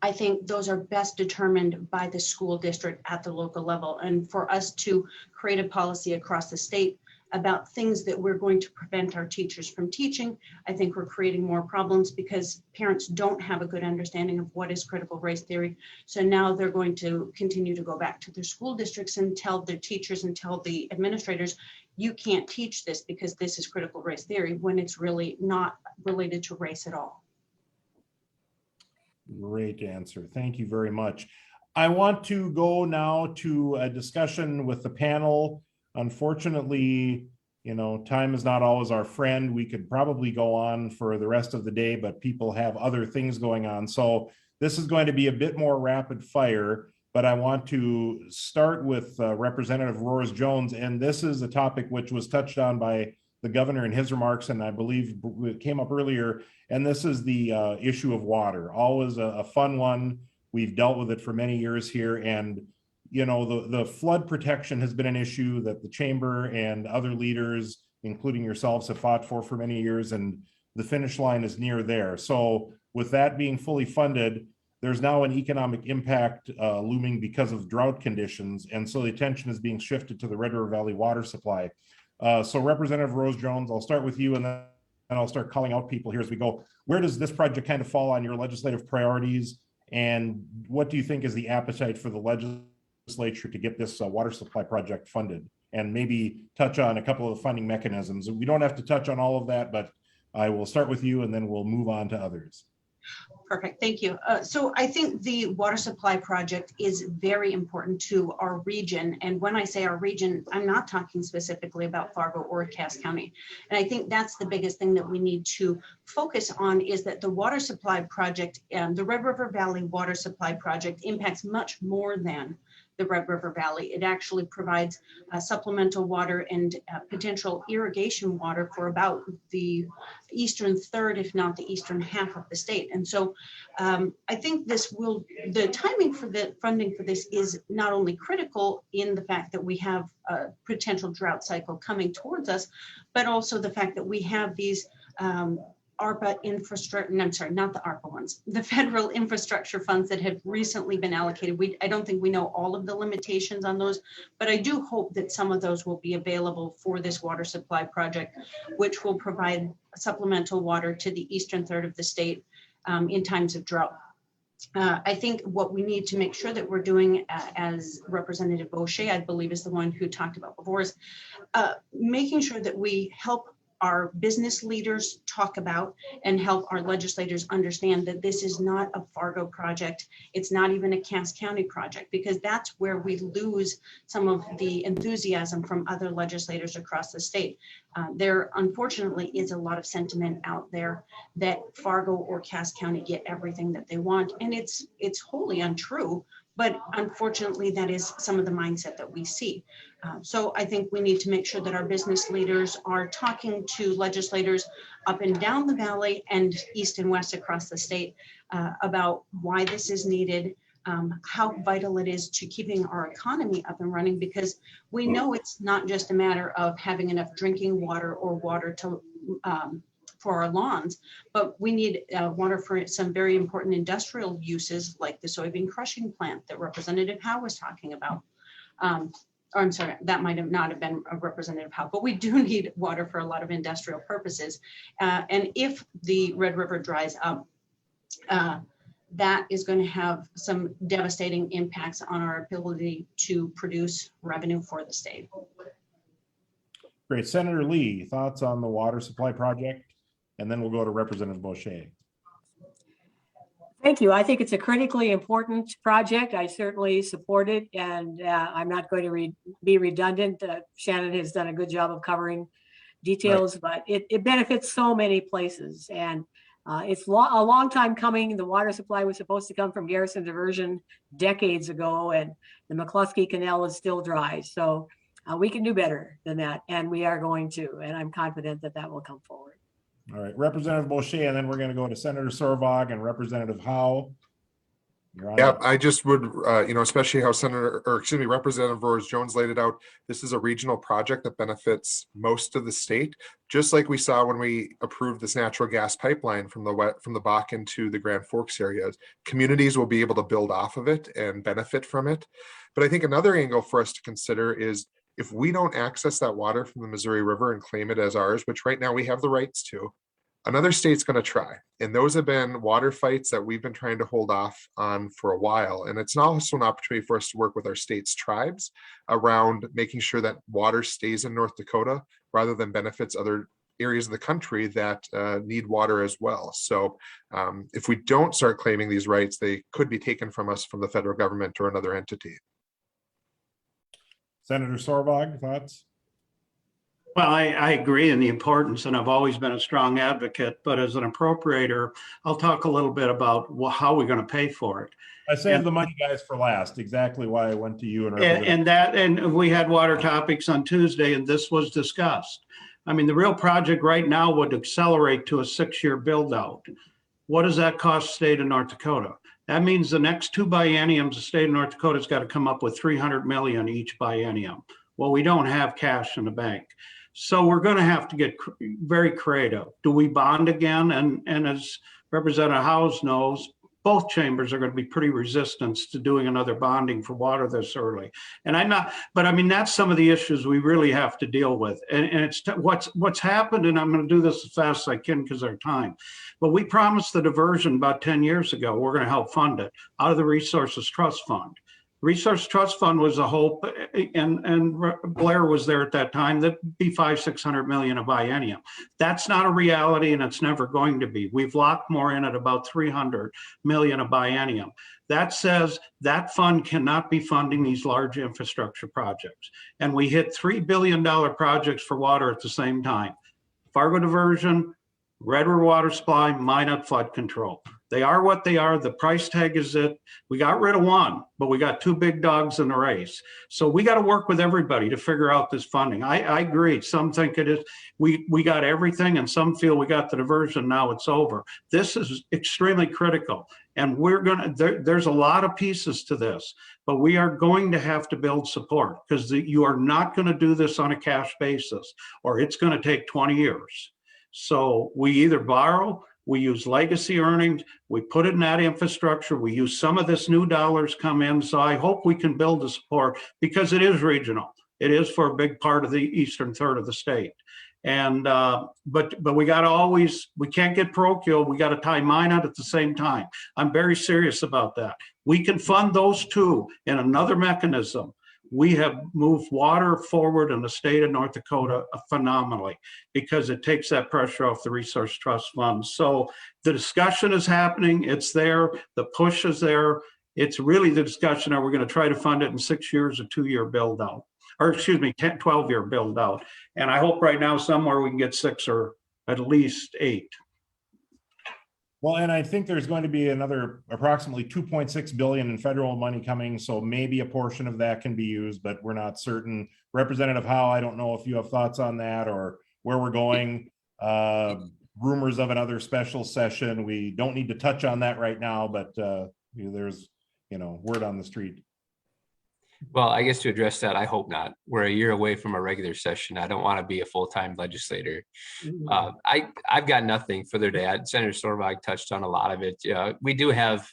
[SPEAKER 8] I think those are best determined by the school district at the local level. And for us to create a policy across the state about things that we're going to prevent our teachers from teaching, I think we're creating more problems, because parents don't have a good understanding of what is critical race theory. So now they're going to continue to go back to their school districts and tell their teachers and tell the administrators, you can't teach this because this is critical race theory, when it's really not related to race at all.
[SPEAKER 2] Great answer. Thank you very much. I want to go now to a discussion with the panel. Unfortunately, you know, time is not always our friend. We could probably go on for the rest of the day, but people have other things going on. So this is going to be a bit more rapid fire, but I want to start with Representative Roers-Jones. And this is a topic which was touched on by the governor in his remarks, and I believe it came up earlier. And this is the issue of water. Always a fun one. We've dealt with it for many years here. And you know, the flood protection has been an issue that the chamber and other leaders, including yourselves, have fought for many years, and the finish line is near there. So with that being fully funded, there's now an economic impact looming because of drought conditions. And so the attention is being shifted to the Red River Valley water supply. So Representative Roers-Jones, I'll start with you, and then I'll start calling out people here as we go. Where does this project kind of fall on your legislative priorities? And what do you think is the appetite for the legislature to get this water supply project funded? And maybe touch on a couple of funding mechanisms. We don't have to touch on all of that, but I will start with you and then we'll move on to others.
[SPEAKER 8] Perfect, thank you. So I think the water supply project is very important to our region. And when I say our region, I'm not talking specifically about Fargo or Cass County. And I think that's the biggest thing that we need to focus on, is that the water supply project, the Red River Valley water supply project, impacts much more than the Red River Valley. It actually provides supplemental water and potential irrigation water for about the eastern third, if not the eastern half of the state. And so I think the timing for the funding for this is not only critical in the fact that we have a potential drought cycle coming towards us, but also the fact that we have these ARPA infrastructure, I'm sorry, not the ARPA ones, the federal infrastructure funds that have recently been allocated. I don't think we know all of the limitations on those, but I do hope that some of those will be available for this water supply project, which will provide supplemental water to the eastern third of the state in times of drought. I think what we need to make sure that we're doing, as Representative Boschee, I believe, is the one who talked about before, is making sure that we help our business leaders talk about and help our legislators understand that this is not a Fargo project. It's not even a Cass County project, because that's where we lose some of the enthusiasm from other legislators across the state. There unfortunately is a lot of sentiment out there that Fargo or Cass County get everything that they want, and it's wholly untrue. But unfortunately, that is some of the mindset that we see. So I think we need to make sure that our business leaders are talking to legislators up and down the valley and east and west across the state about why this is needed, how vital it is to keeping our economy up and running, because we know it's not just a matter of having enough drinking water or water to for our lawns, but we need water for some very important industrial uses, like the soybean crushing plant that Representative Howe was talking about. Or I'm sorry, that might have not have been a Representative Howe, but we do need water for a lot of industrial purposes. And if the Red River dries up, that is going to have some devastating impacts on our ability to produce revenue for the state.
[SPEAKER 2] Great. Senator Lee, thoughts on the water supply project? And then we'll go to Representative Boschee.
[SPEAKER 5] Thank you. I think it's a critically important project. I certainly support it, and I'm not going to be redundant. Shannon has done a good job of covering details, but it benefits so many places, and it's a long time coming. The water supply was supposed to come from Garrison Diversion decades ago, and the McCluskey Canal is still dry. So we can do better than that, and we are going to, and I'm confident that that will come forward.
[SPEAKER 2] All right, Representative Boschee, and then we're going to go to Senator Sorvag and Representative Howe.
[SPEAKER 7] Yeah, I just would, especially how Representative Roers-Jones laid it out. This is a regional project that benefits most of the state, just like we saw when we approved this natural gas pipeline from the Bakken to the Grand Forks areas. Communities will be able to build off of it and benefit from it. But I think another angle for us to consider is if we don't access that water from the Missouri River and claim it as ours, which right now we have the rights to, another state's going to try. And those have been water fights that we've been trying to hold off on for a while. And it's also an opportunity for us to work with our state's tribes around making sure that water stays in North Dakota rather than benefits other areas of the country that need water as well. So if we don't start claiming these rights, they could be taken from us from the federal government or another entity.
[SPEAKER 2] Senator Sorvag, thoughts?
[SPEAKER 4] Well, I agree in the importance, and I've always been a strong advocate, but as an appropriator, I'll talk a little bit about how we're going to pay for it.
[SPEAKER 2] I saved the money guys for last, exactly why I went to you.
[SPEAKER 4] And we had water topics on Tuesday, and this was discussed. I mean, the real project right now would accelerate to a 6-year build out. What does that cost the state of North Dakota? That means the next 2 bienniums, the state of North Dakota's got to come up with $300 million each biennium. Well, we don't have cash in the bank. So we're going to have to get very creative. Do we bond again? And as Representative Howe knows, both chambers are going to be pretty resistant to doing another bonding for water this early. And but I mean, that's some of the issues we really have to deal with. And it's what's happened, and I'm going to do this as fast as I can because of our time. But we promised the diversion about 10 years ago. We're going to help fund it out of the Resources Trust Fund. Resource Trust Fund was a hope, and Blair was there at that time, that'd be $500-600 million a biennium. That's not a reality, and it's never going to be. We've locked more in at about $300 million a biennium. That says that fund cannot be funding these large infrastructure projects. And we hit $3 billion projects for water at the same time. Fargo diversion, Red River water supply, Minot flood control. They are what they are. The price tag is it. We got rid of one, but we got 2 big dogs in the race. So we got to work with everybody to figure out this funding. I agree. Some think it is, we got everything, and some feel we got the diversion, now it's over. This is extremely critical. And we're going to, there's a lot of pieces to this, but we are going to have to build support because you are not going to do this on a cash basis, or it's going to take 20 years. So we either borrow, we use legacy earnings, we put it in that infrastructure, we use some of this new dollars come in. So I hope we can build the support because it is regional. It is for a big part of the eastern third of the state. And but we got to we can't get parochial. We got to tie Minot at the same time. I'm very serious about that. We can fund those two in another mechanism. We have moved water forward in the state of North Dakota phenomenally because it takes that pressure off the Resource Trust Fund. So the discussion is happening. It's there. The push is there. It's really the discussion. Are we going to try to fund it in 6 years or 2-year build out? Or excuse me, 12-year build out. And I hope right now somewhere we can get 6 or at least 8.
[SPEAKER 2] Well, and I think there's going to be another approximately $2.6 billion in federal money coming. So maybe a portion of that can be used, but we're not certain. Representative Howe, I don't know if you have thoughts on that or where we're going. Rumors of another special session. We don't need to touch on that right now, but there's, word on the street.
[SPEAKER 6] Well, I guess to address that, I hope not. We're a year away from a regular session. I don't want to be a full-time legislator. I've got nothing further to add. Senator Sorvag touched on a lot of it. We do have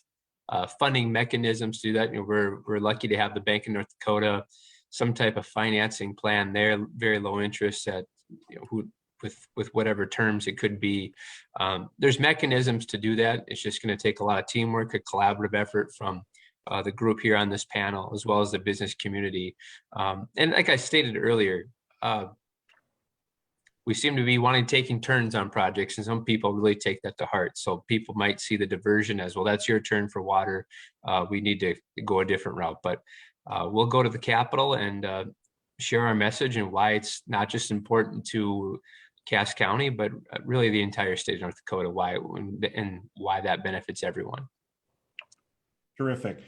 [SPEAKER 6] funding mechanisms to do that. We're lucky to have the Bank of North Dakota, some type of financing plan there, very low interest at with whatever terms it could be. There's mechanisms to do that. It's just going to take a lot of teamwork, a collaborative effort from the group here on this panel, as well as the business community. And like I stated earlier, we seem to be taking turns on projects, and some people really take that to heart. So people might see the diversion as, well, that's your turn for water. We need to go a different route, but we'll go to the Capitol and share our message and why it's not just important to Cass County, but really the entire state of North Dakota, and why that benefits everyone.
[SPEAKER 2] Terrific.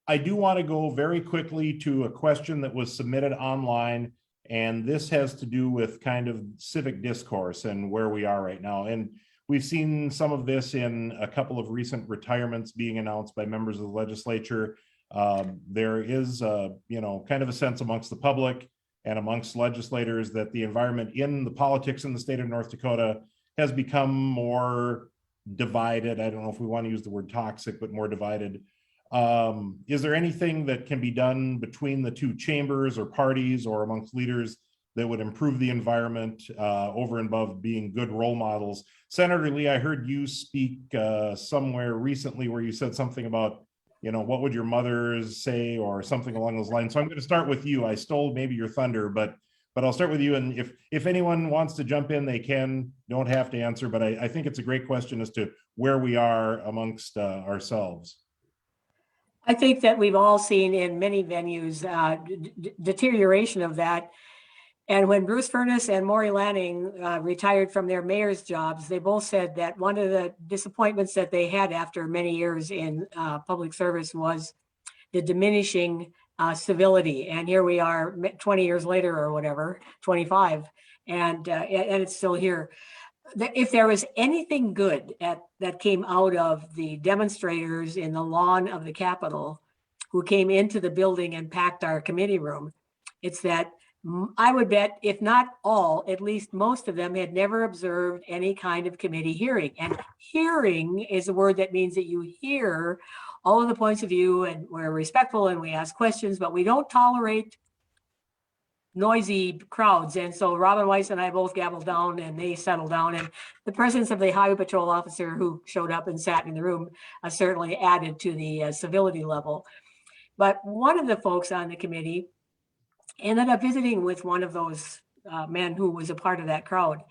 [SPEAKER 2] I do want to go very quickly to a question that was submitted online, and this has to do with kind of civic discourse and where we are right now. And we've seen some of this in a couple of recent retirements being announced by members of the legislature. There is, kind of a sense amongst the public and amongst legislators that the environment in the politics in the state of North Dakota has become more divided. I don't know if we want to use the word toxic, but more divided. Is there anything that can be done between the two chambers or parties or amongst leaders that would improve the environment over and above being good role models? Senator Lee, I heard you speak somewhere recently where you said something about, what would your mothers say or something along those lines. So I'm going to start with you. I stole maybe your thunder, but I'll start with you. And if anyone wants to jump in, they can, don't have to answer, but I think it's a great question as to where we are amongst ourselves.
[SPEAKER 5] I think that we've all seen in many venues deterioration of that. And when Bruce Furness and Maury Lanning retired from their mayor's jobs, they both said that one of the disappointments that they had after many years in public service was the diminishing civility. And here we are 20 years later or whatever, 25, and it's still here. If there was anything good that came out of the demonstrators in the lawn of the Capitol who came into the building and packed our committee room, it's that I would bet, if not all, at least most of them had never observed any kind of committee hearing. And hearing is a word that means that you hear all of the points of view, and we're respectful and we ask questions, but we don't tolerate noisy crowds. And so Robin Weiss and I both gabbled down and they settled down, and the presence of the highway patrol officer who showed up and sat in the room certainly added to the civility level. But one of the folks on the committee ended up visiting with one of those men who was a part of that crowd.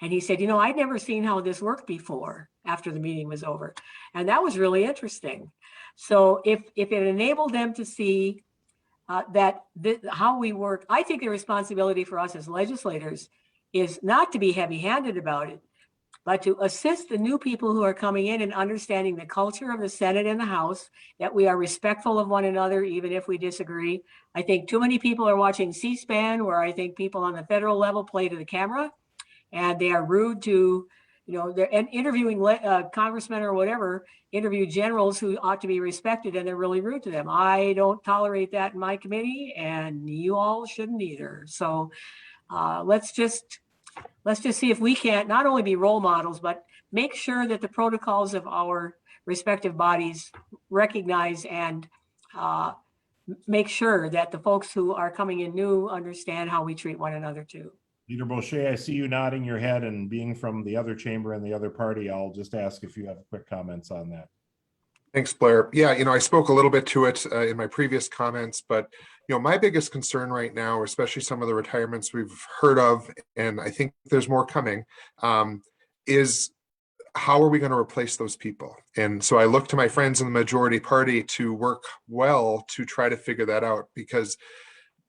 [SPEAKER 5] And he said, I'd never seen how this worked before after the meeting was over. And that was really interesting. So if it enabled them to see how we work, I think the responsibility for us as legislators is not to be heavy-handed about it, but to assist the new people who are coming in understanding the culture of the Senate and the House, that we are respectful of one another, even if we disagree. I think too many people are watching C-SPAN, where I think people on the federal level play to the camera, and they are rude to, they're interviewing congressmen or whatever, interview generals who ought to be respected, and they're really rude to them. I don't tolerate that in my committee, and you all shouldn't either. So let's just see if we can't not only be role models, but make sure that the protocols of our respective bodies recognize and make sure that the folks who are coming in new understand how we treat one another too.
[SPEAKER 2] Leader Boschee, I see you nodding your head, and being from the other chamber and the other party, I'll just ask if you have quick comments on that.
[SPEAKER 7] Thanks, Blair. Yeah, I spoke a little bit to it in my previous comments, but my biggest concern right now, especially some of the retirements we've heard of, and I think there's more coming, is how are we going to replace those people? And so I look to my friends in the majority party to work well to try to figure that out, because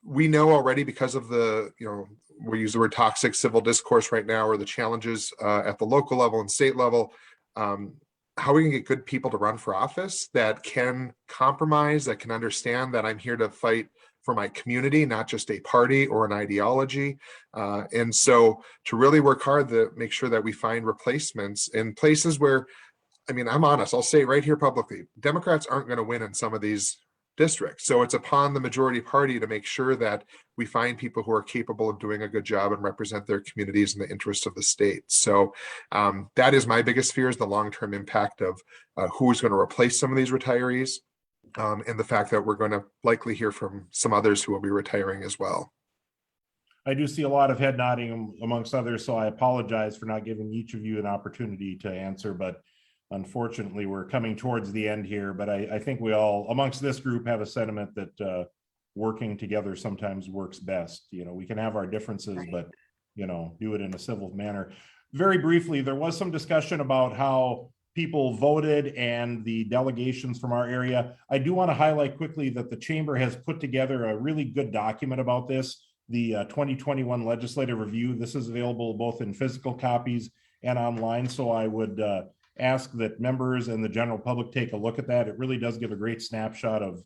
[SPEAKER 7] we know already, because of the, we use the word toxic civil discourse right now, or the challenges at the local level and state level, how we can get good people to run for office that can compromise, that can understand that I'm here to fight for my community, not just a party or an ideology. And so to really work hard to make sure that we find replacements in places where, I'm honest, I'll say it right here publicly, Democrats aren't going to win in some of these districts. So it's upon the majority party to make sure that we find people who are capable of doing a good job and represent their communities in the interest of the state. So that is my biggest fear, is the long-term impact of who's going to replace some of these retirees, and the fact that we're going to likely hear from some others who will be retiring as well.
[SPEAKER 2] I do see a lot of head nodding amongst others, so I apologize for not giving each of you an opportunity to answer, but unfortunately, we're coming towards the end here. But I think we all, amongst this group, have a sentiment that working together sometimes works best. We can have our differences, but do it in a civil manner. Very briefly, there was some discussion about how people voted and the delegations from our area. I do want to highlight quickly that the chamber has put together a really good document about this, the 2021 legislative review. This is available both in physical copies and online. So I would ask that members and the general public take a look at that. It really does give a great snapshot of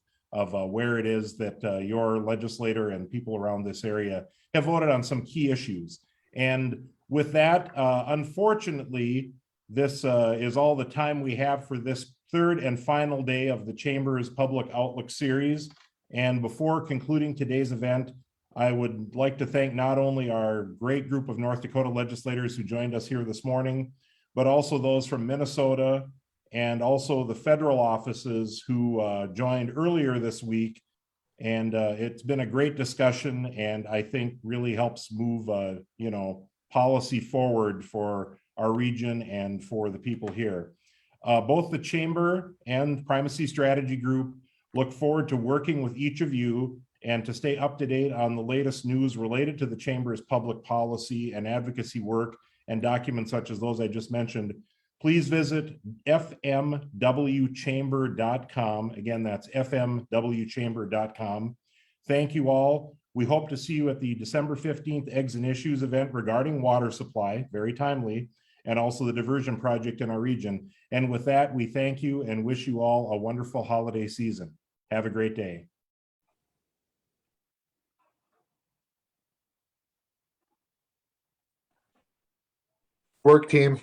[SPEAKER 2] where it is that your legislator and people around this area have voted on some key issues. And with that, unfortunately, this is all the time we have for this third and final day of the Chamber's Public Outlook series. And before concluding today's event, I would like to thank not only our great group of North Dakota legislators who joined us here this morning, but also those from Minnesota and also the federal offices who joined earlier this week. And it's been a great discussion, and I think really helps move policy forward for our region and for the people here. Both the Chamber and Primacy Strategy Group look forward to working with each of you and to stay up to date on the latest news related to the Chamber's public policy and advocacy work and documents such as those I just mentioned. Please visit fmwchamber.com. Again, that's fmwchamber.com. Thank you all. We hope to see you at the December 15th Eggs and Issues event regarding water supply, very timely, and also the diversion project in our region. And with that, we thank you and wish you all a wonderful holiday season. Have a great day.
[SPEAKER 7] Work team.